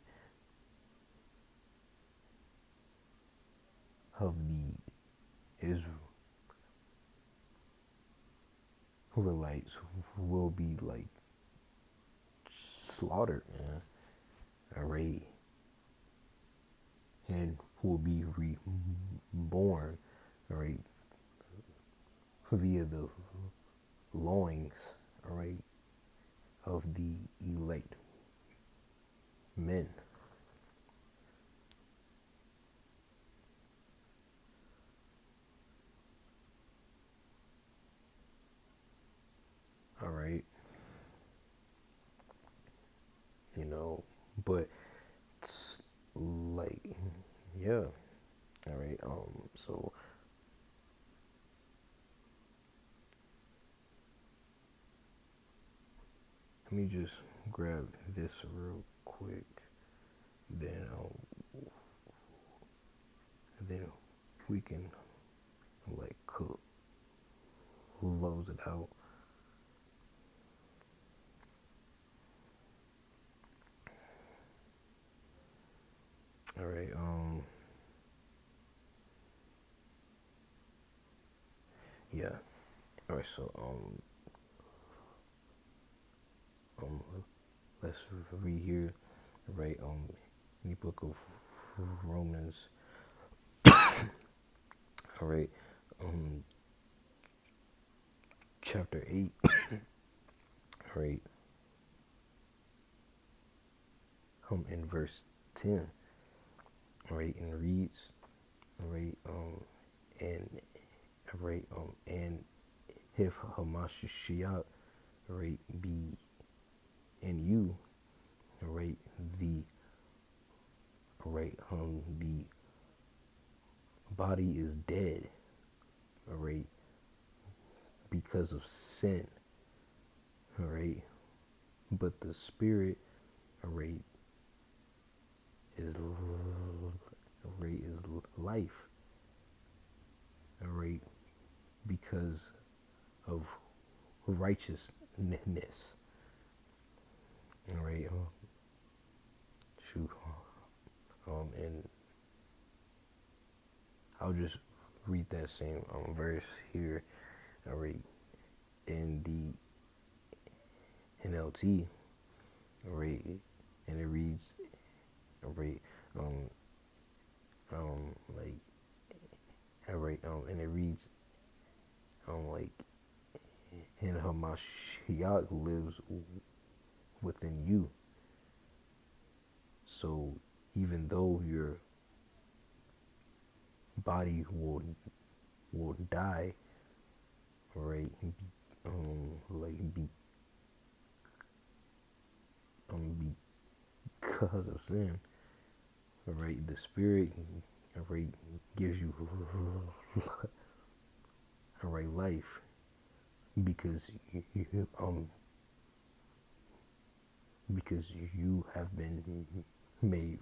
of the Israelites will be like slaughtered, man, all right, and will be reborn, all right, via the loins, all right, of the elect men. All right, you know, but it's like, yeah, all right. So let me just grab this real quick. Then, then we can like close it out. All right. Yeah. All right. So um, let's read here. All right. In the book of Romans. All right. Um, chapter 8. All right. In verse 10. All right. And reads. All right. And all right. And if Hamashiach, right, be in you, all right, the body is dead, all right, because of sin, all right? But the spirit, all right, is all right, is life, all right, because of righteousness, all right. Shoot, and I'll just read that same verse here, all right, in the NLT, all right, and it reads, all right, like, all right, and it reads, like, and Hamashiach lives within you. So even though your body will die, right? Like because of sin, right? The spirit, right, gives you, right, life because because you have been made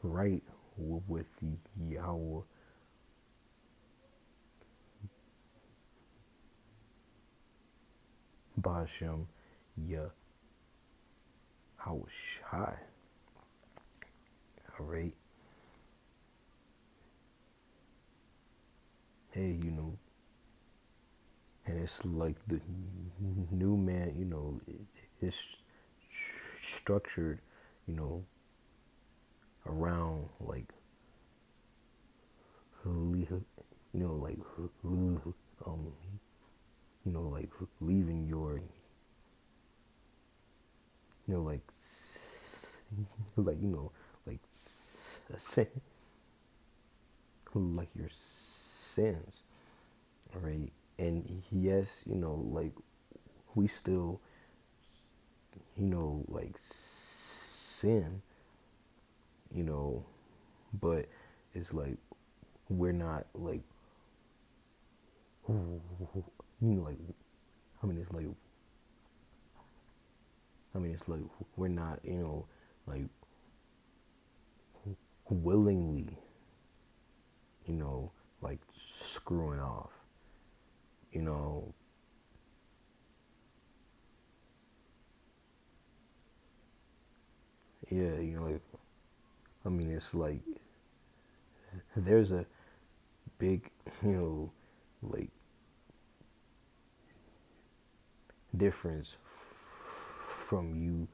right with Yahweh Bashem Yahushai. All right. Hey, and it's like the new man, is structured, you know, around like, like, um, like leaving your, like, like, like, sin, like your sins, all right? And yes, like we still, like sin, you know, but it's like we're not like, like, I mean, it's like, it's like we're not, like willingly, like screwing off, you know, yeah, like, I mean, it's like there's a big, like difference from you,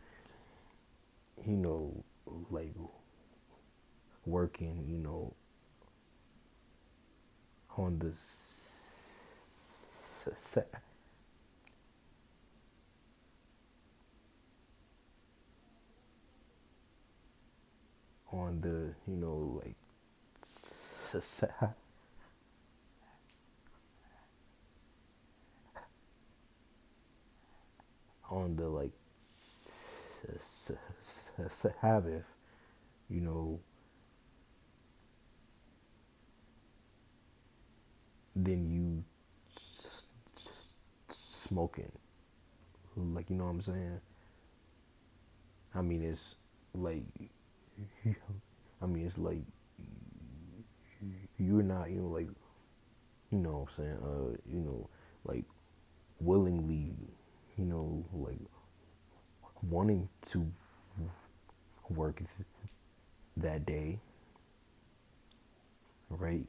you know, like working, on the on the, like on the like Sabbath, you know, then you smoking, like, what I'm saying. I mean, it's like, I mean, it's like you're not, like, what I'm saying, like willingly, like wanting to work that day, right?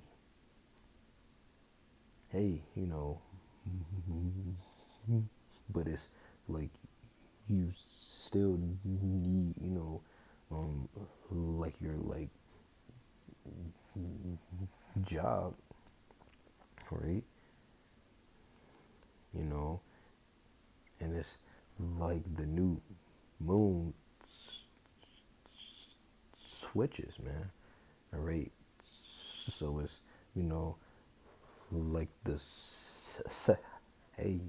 Hey, but it's like you still need, like your like job, right? You know, and it's like the new moon switches, man. All right, so it's, like the hey,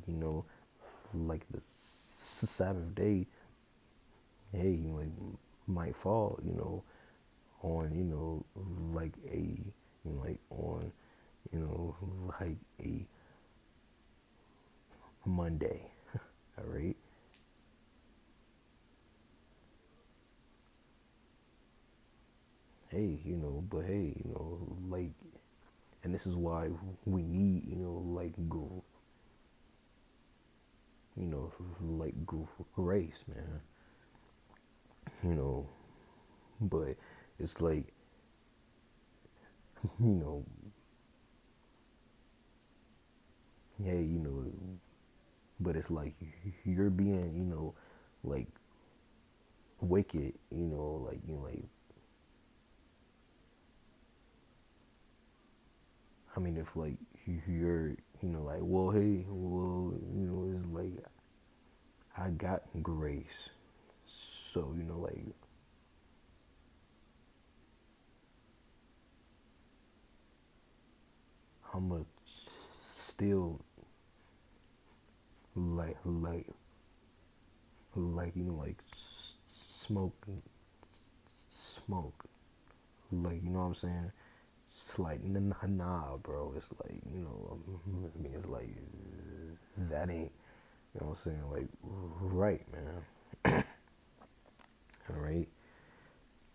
like the Sabbath day, hey, like might fall, on, like a, like on, like a one day. All right. Hey, but hey, like, and this is why we need, like, like grace, man. You know, but it's like, you know, hey, but it's like you're being, like wicked, like like I mean, if like you're, like, well, hey, well, it's like I got grace, so like I'ma still like like smoke smoke, like, what I'm saying. It's like, nah, bro. It's like, I mean, it's like that ain't, what I'm saying, like, right, man. All right.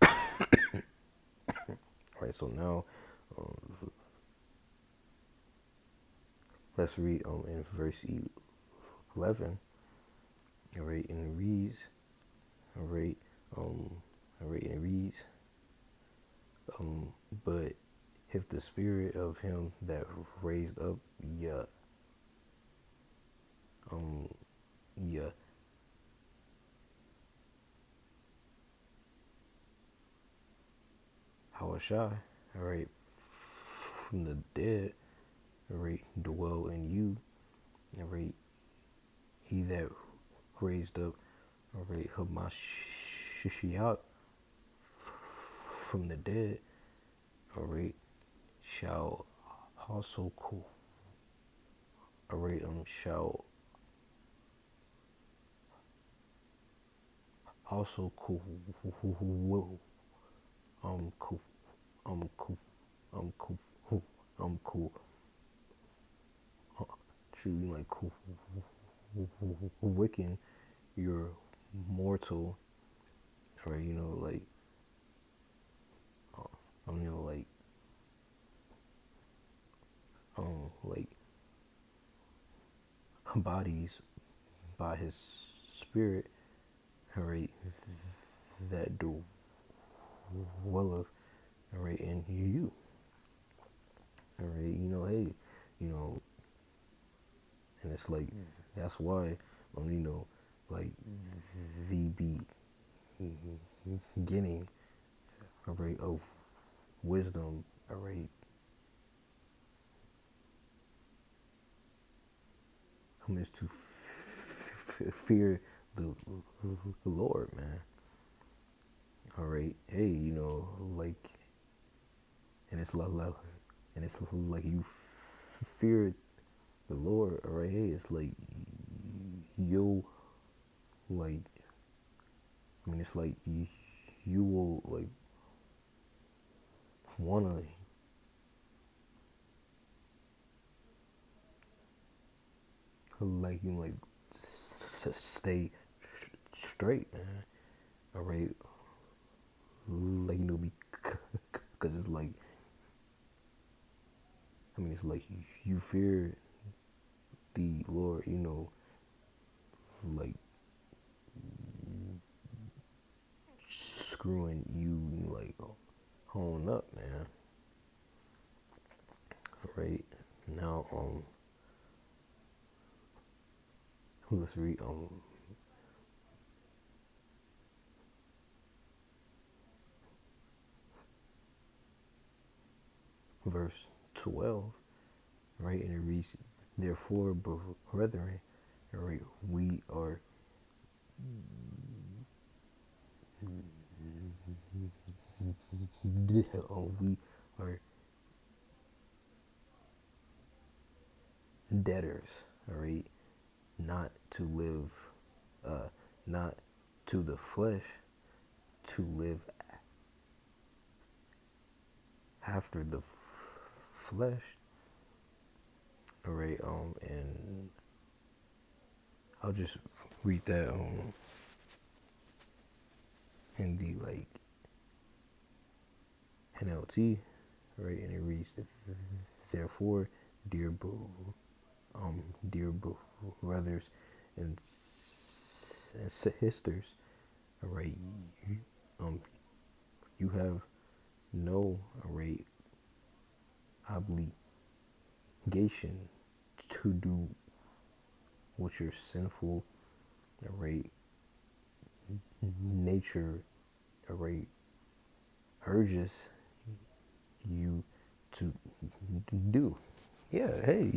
All right. So now, let's read in verse 11. All right, and it reads. All right. Um. All right, and it reads. Um. But if the spirit of him that raised up um yeah Hawashai, all right, from the dead, all right, dwell in you, all right, he that raised up, all right, Hamashiach from the dead, all right, shall also cool, all right, shall also cool, cool, cool, cool, cool, truly like cool, wicked, your mortal, or like, like, like bodies by his spirit, all right, that dwelleth, all right, in you, all right, hey, you know, and it's like that's why, like the beginning, all right, of wisdom, all right, is to fear the Lord, man. All right, hey, like, and it's like you fear the Lord. All right, hey, it's like you'll like. I mean, it's like you will like wanna like stay straight, man. All right, like because it's like, I mean, it's like you fear the Lord, like screwing you like hone up, man. All right, now let's read verse 12, right, and it reads, therefore, brethren, all right, we are we are debtors, all right, not to live, not to the flesh, to live after the flesh, all right, and I'll just read that in the like NLT, right? And it reads, therefore, dear boo, dear brothers and, sisters, all right, um, you have no, all right, obligation to do what your sinful, all right, nature, all right, urges you to do. Yeah, hey,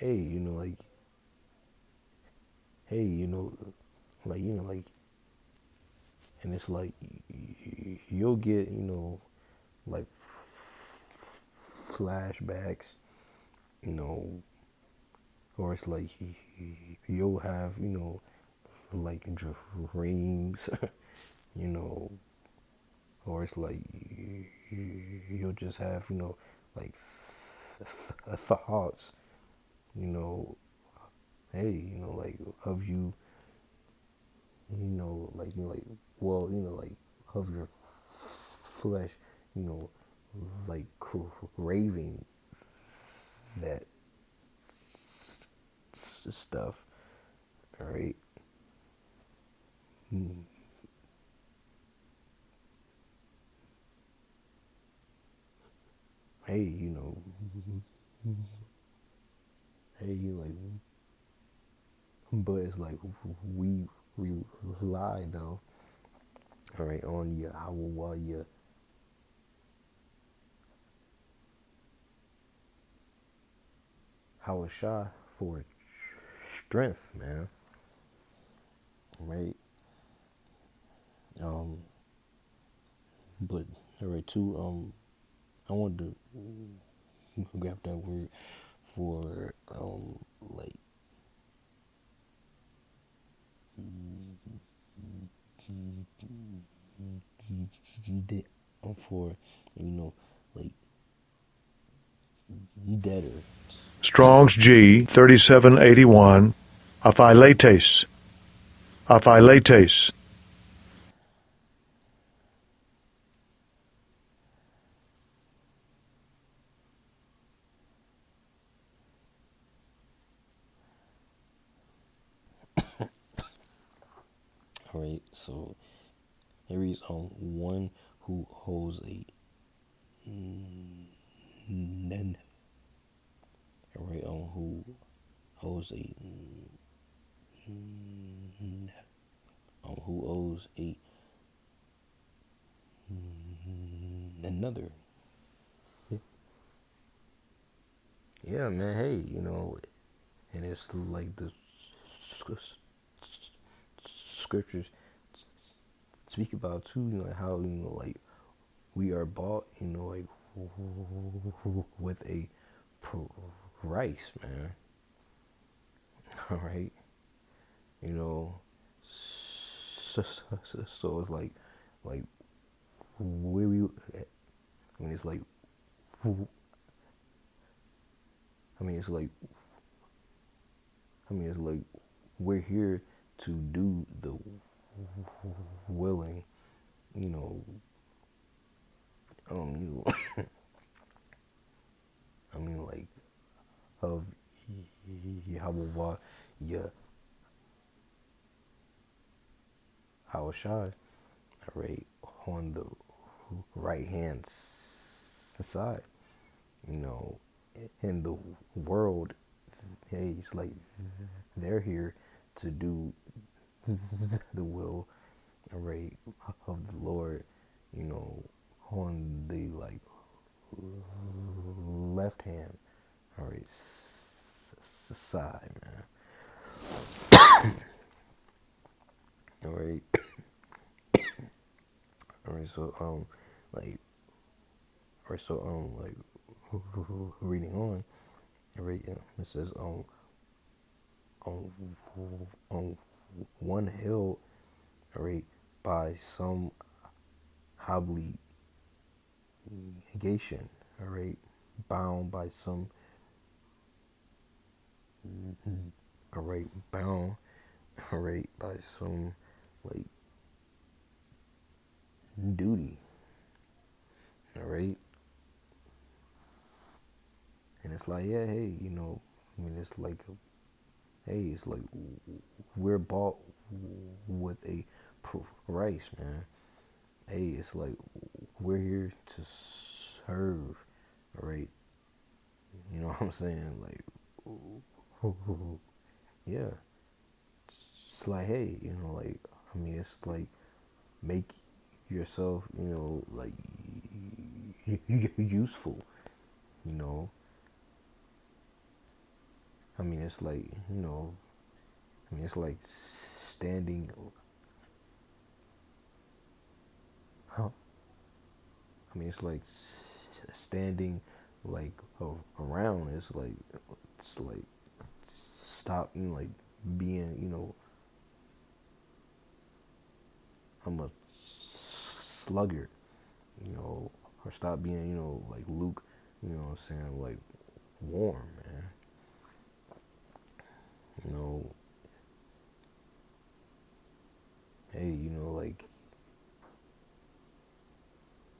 like, hey, like, and it's like you'll get, like flashbacks, you know, or it's like you'll have, like dreams, you know, or it's like you'll just have, like thoughts, you know, hey, like of you, like, well, like of your flesh, you know, like craving that stuff, all right? Mm. Hey, hey, but it's like we rely though, all right, on your our your how shy for strength, man, right? Um, but all right, too. I wanted to grab that word for like for like debtor. Strong's G 3781. Aphilates. Aphilates. All right, so it reads one who holds a nen. All right, who owes a who owes a another. Yeah, man. Hey, and it's like the scriptures speak about too. How like we are bought. Like with a price, man. All right. You know, so it's like where we. I mean, it's like. I mean, it's like. It's like we're here to do the willing. You know. You. Like of Yahweh, Yah, Hawashai, right on the right hand side. You know, in the world, hey, it's like they're here to do the will, right, of the Lord. You know, on the like left hand, all right, side, man. All right, all right. So like, all right. So like, reading on, all right. Yeah, it says on on one hill, all right, by some obligation, all right, bound by some all right, bound, all right, by some like duty, all right, and it's like, yeah, hey, I mean, it's like, hey, it's like we're bought with a price, man. Hey, it's like we're here to serve, all right. You know what I'm saying? Like, yeah, it's like, hey, like, I mean, it's like make yourself, like useful, you know. I mean, it's like, I mean, it's like standing, huh? I mean, it's like standing, like around. It's like stop, like being, I'm a sluggard, or stop being, like Luke, what I'm saying, like warm, man. You know, hey, like,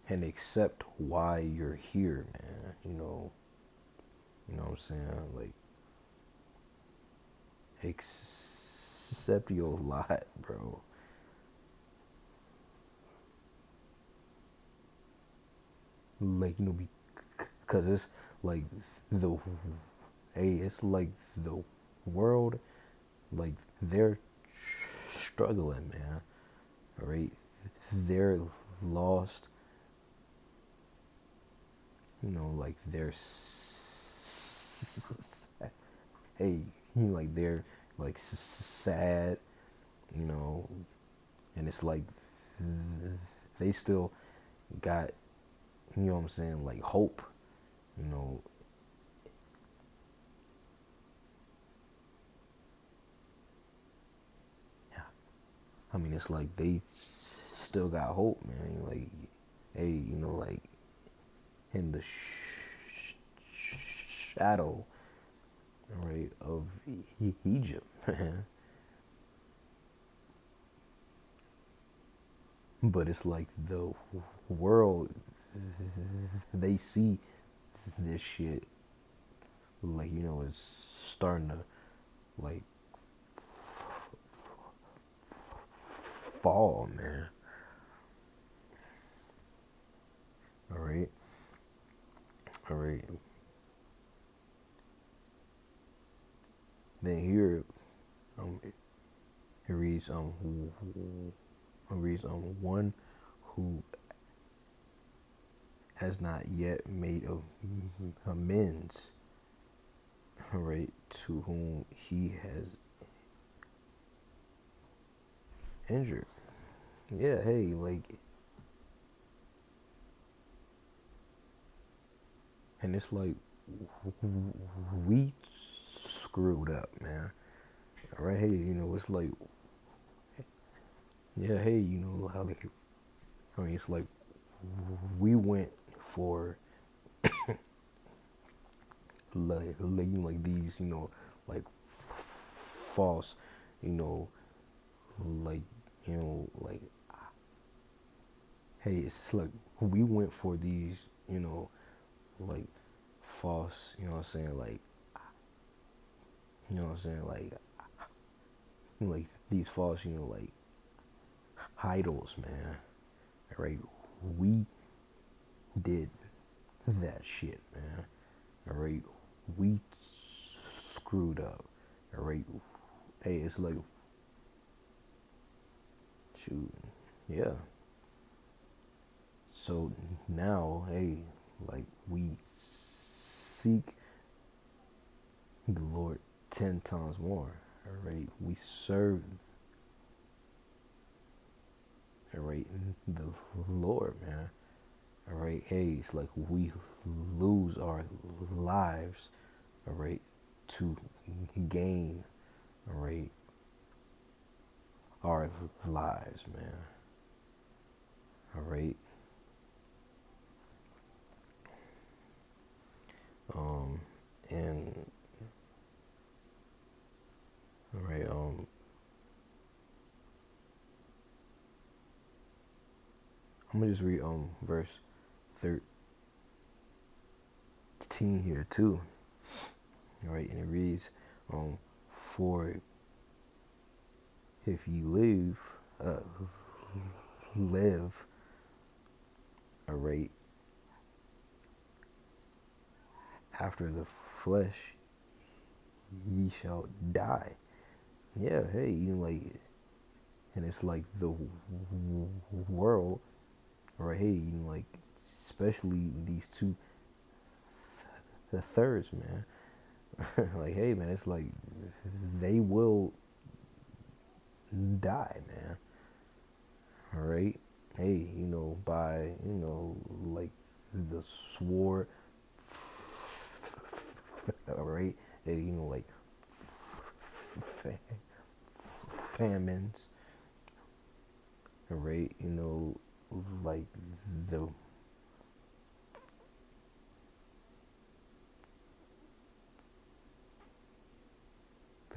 and accept why you're here, man. What I'm saying, like, accept your lot, bro. Like, because it's like the, hey, it's like the world, like, they're struggling, man. All right, they're lost. Like they're hey, like they're like sad, you know, and it's like they still got, what I'm saying, like hope, you know. I mean, it's like they still got hope, man. Like, hey, like in the shadow, right, of Egypt, man. But it's like the world, they see this shit, like, it's starting to like fall, man. All right, all right. Then here, it reads, one who has not yet made amends, all right, to whom he has injured. Yeah, hey, like, and it's like we screwed up, man. All right, hey, it's like, yeah, hey, how they, I mean, it's like we went for like these, like false, you know, like, like, hey, it's like we went for these, like false, what I'm saying, like, what I'm saying, like these false, like idols, man. All right, we did that shit, man. All right, we screwed up. All right, hey, it's like, shoot, yeah. So now, hey, like we seek the Lord 10 times more. All right, we serve, all right, the Lord, man. All right, hey, it's like we lose our lives, all right, to gain, all right, our lives, man. All right, and I'm gonna just read verse 13 here too. All right, and it reads, for if you live, all right, after the flesh, ye shall die. Yeah, hey, like, and it's like the world, right? Hey, like, especially these two, the thirds, man. Like, hey, man, it's like they will die, man. All right, hey, by like the sword, all right, hey, like famines, all right, like the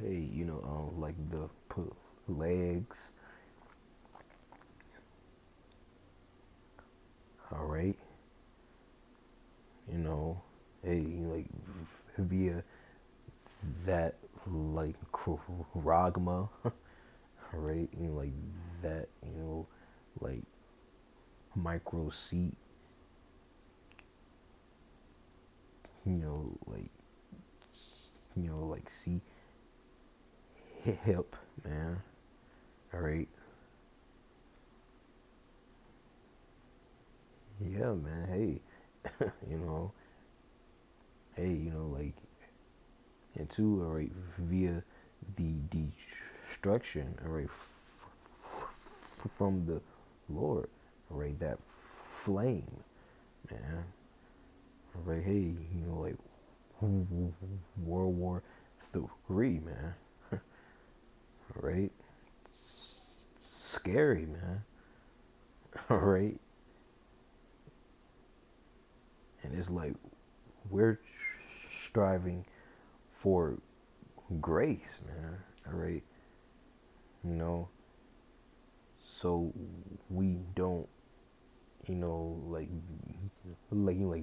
hey, like the legs, all right, hey, like via that like charagma, right? Like that, like micro seat, like like see hip, man. All right, yeah, man. Hey, you know, hey, like, and two, all right, via the destruction, all right, from the Lord, all right, that flame, man. All right, hey, like World War III, man. All right, scary, man. All right, and it's like we're striving for grace, man. All right, you know, so we don't, like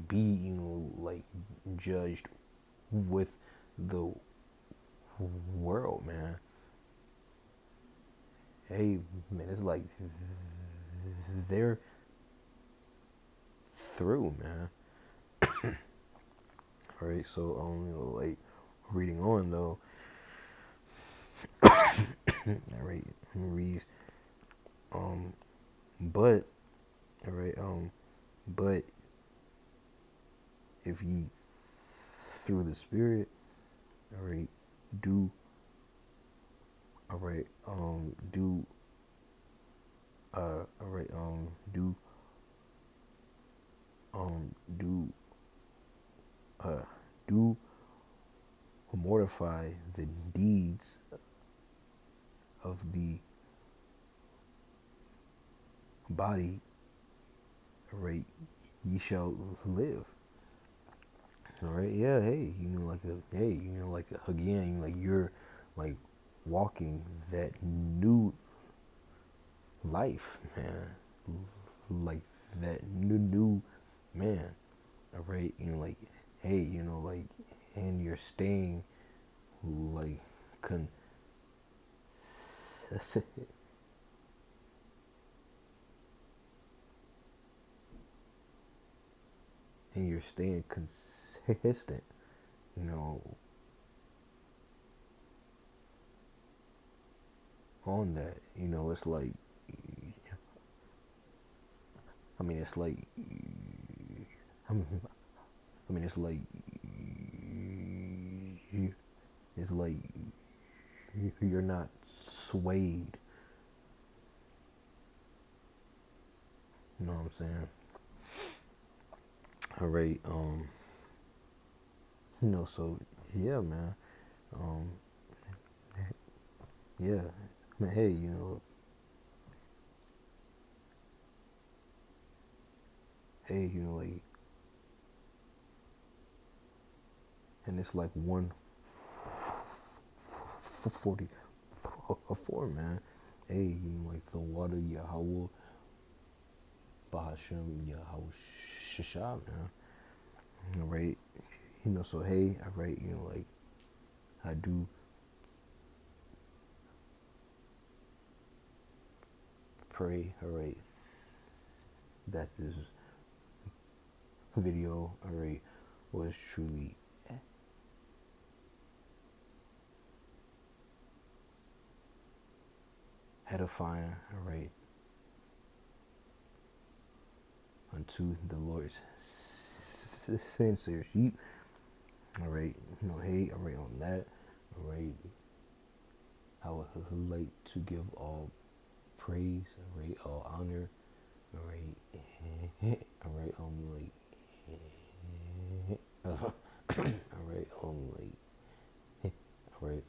be, like judged with the world, man. Hey, man, it's like they're through, man. All right, so like reading on though. All right, reads but all right, but if ye through the Spirit, all right, do all right, do all right, do do mortify the deeds of the body, all right, ye shall live. All right, yeah, hey, hey, like again, like you're like walking that new life, man, like that new man. All right, like, hey, like, and you're staying like con and you're staying consistent, you know, on that. It's like, I mean, it's like, I mean, it's like you're not swayed. You know what I'm saying? All right. So yeah, man. Um, yeah. Man, hey, hey, like, and it's like 144, man. Hey, like the water Yahweh Bahasham Yahusha, man. All right, so hey, all right, like I do pray, all right, that this video, all right, was truly edifying, all right, unto the Lord's sincere sheep. All right, hey, all right, on that, all right, I would like to give all praise, all right, all honor, all right, all right, all right, all right, like,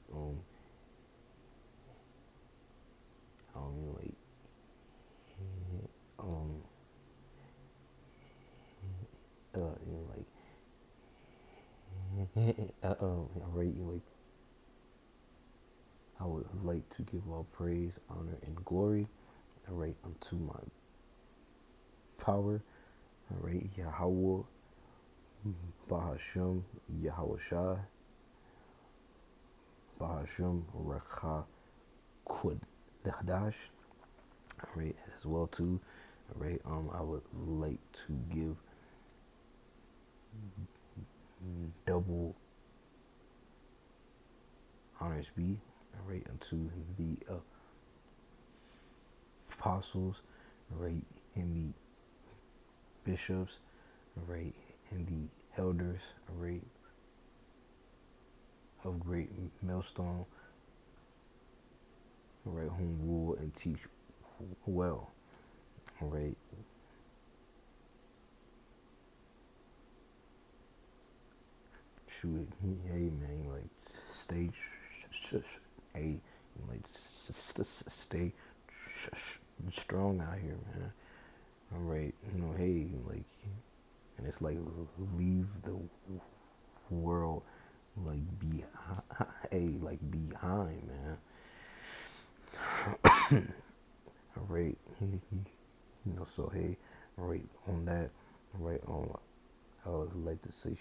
um, all right, like, I would like to give all praise, honor, and glory, all right, unto my power, all right, Yahweh, Bahashem, Yahweh Shai, Bahashem, Rakha, Quadash, all right, as well too, all right, I would like to give double honors be, all right, unto the apostles, all right, and the bishops, all right, and the elders, all right, of great millstone, all right, whom rule and teach well, all right. Shoot, hey man, like stay, hey, like stay strong out here, man. All right, hey, like, and it's like leave the world like behind, hey, like behind, man. All right, so hey, all right, on that, all right, I would like to say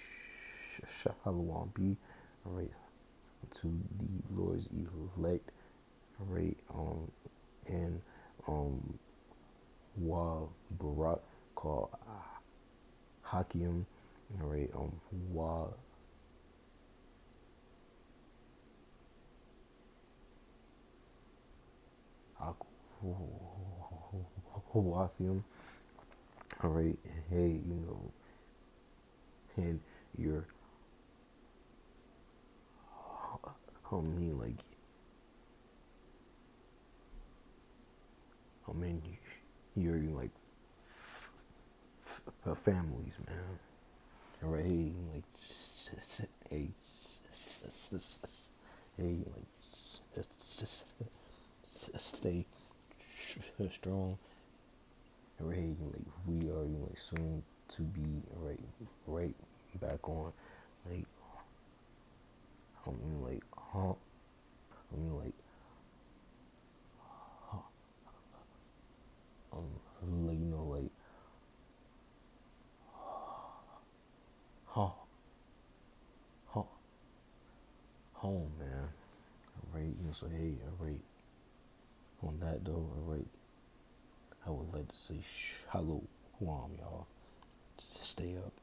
shalom be, all right, to the Lord's elect, all right, and Wa Barak called Hakim, all right, Wa Wathium, all right, hey, and your homie, like, I mean, your like families, man. All right, hey, like, hey, hey, like, just stay strong. All right, hey, like, we are like soon to be right back on, like, I mean, like, huh? I mean, like, like, like, huh, huh, home, man. All right, so hey, all right. On that though, all right, I would like to say shalom, y'all. Stay up.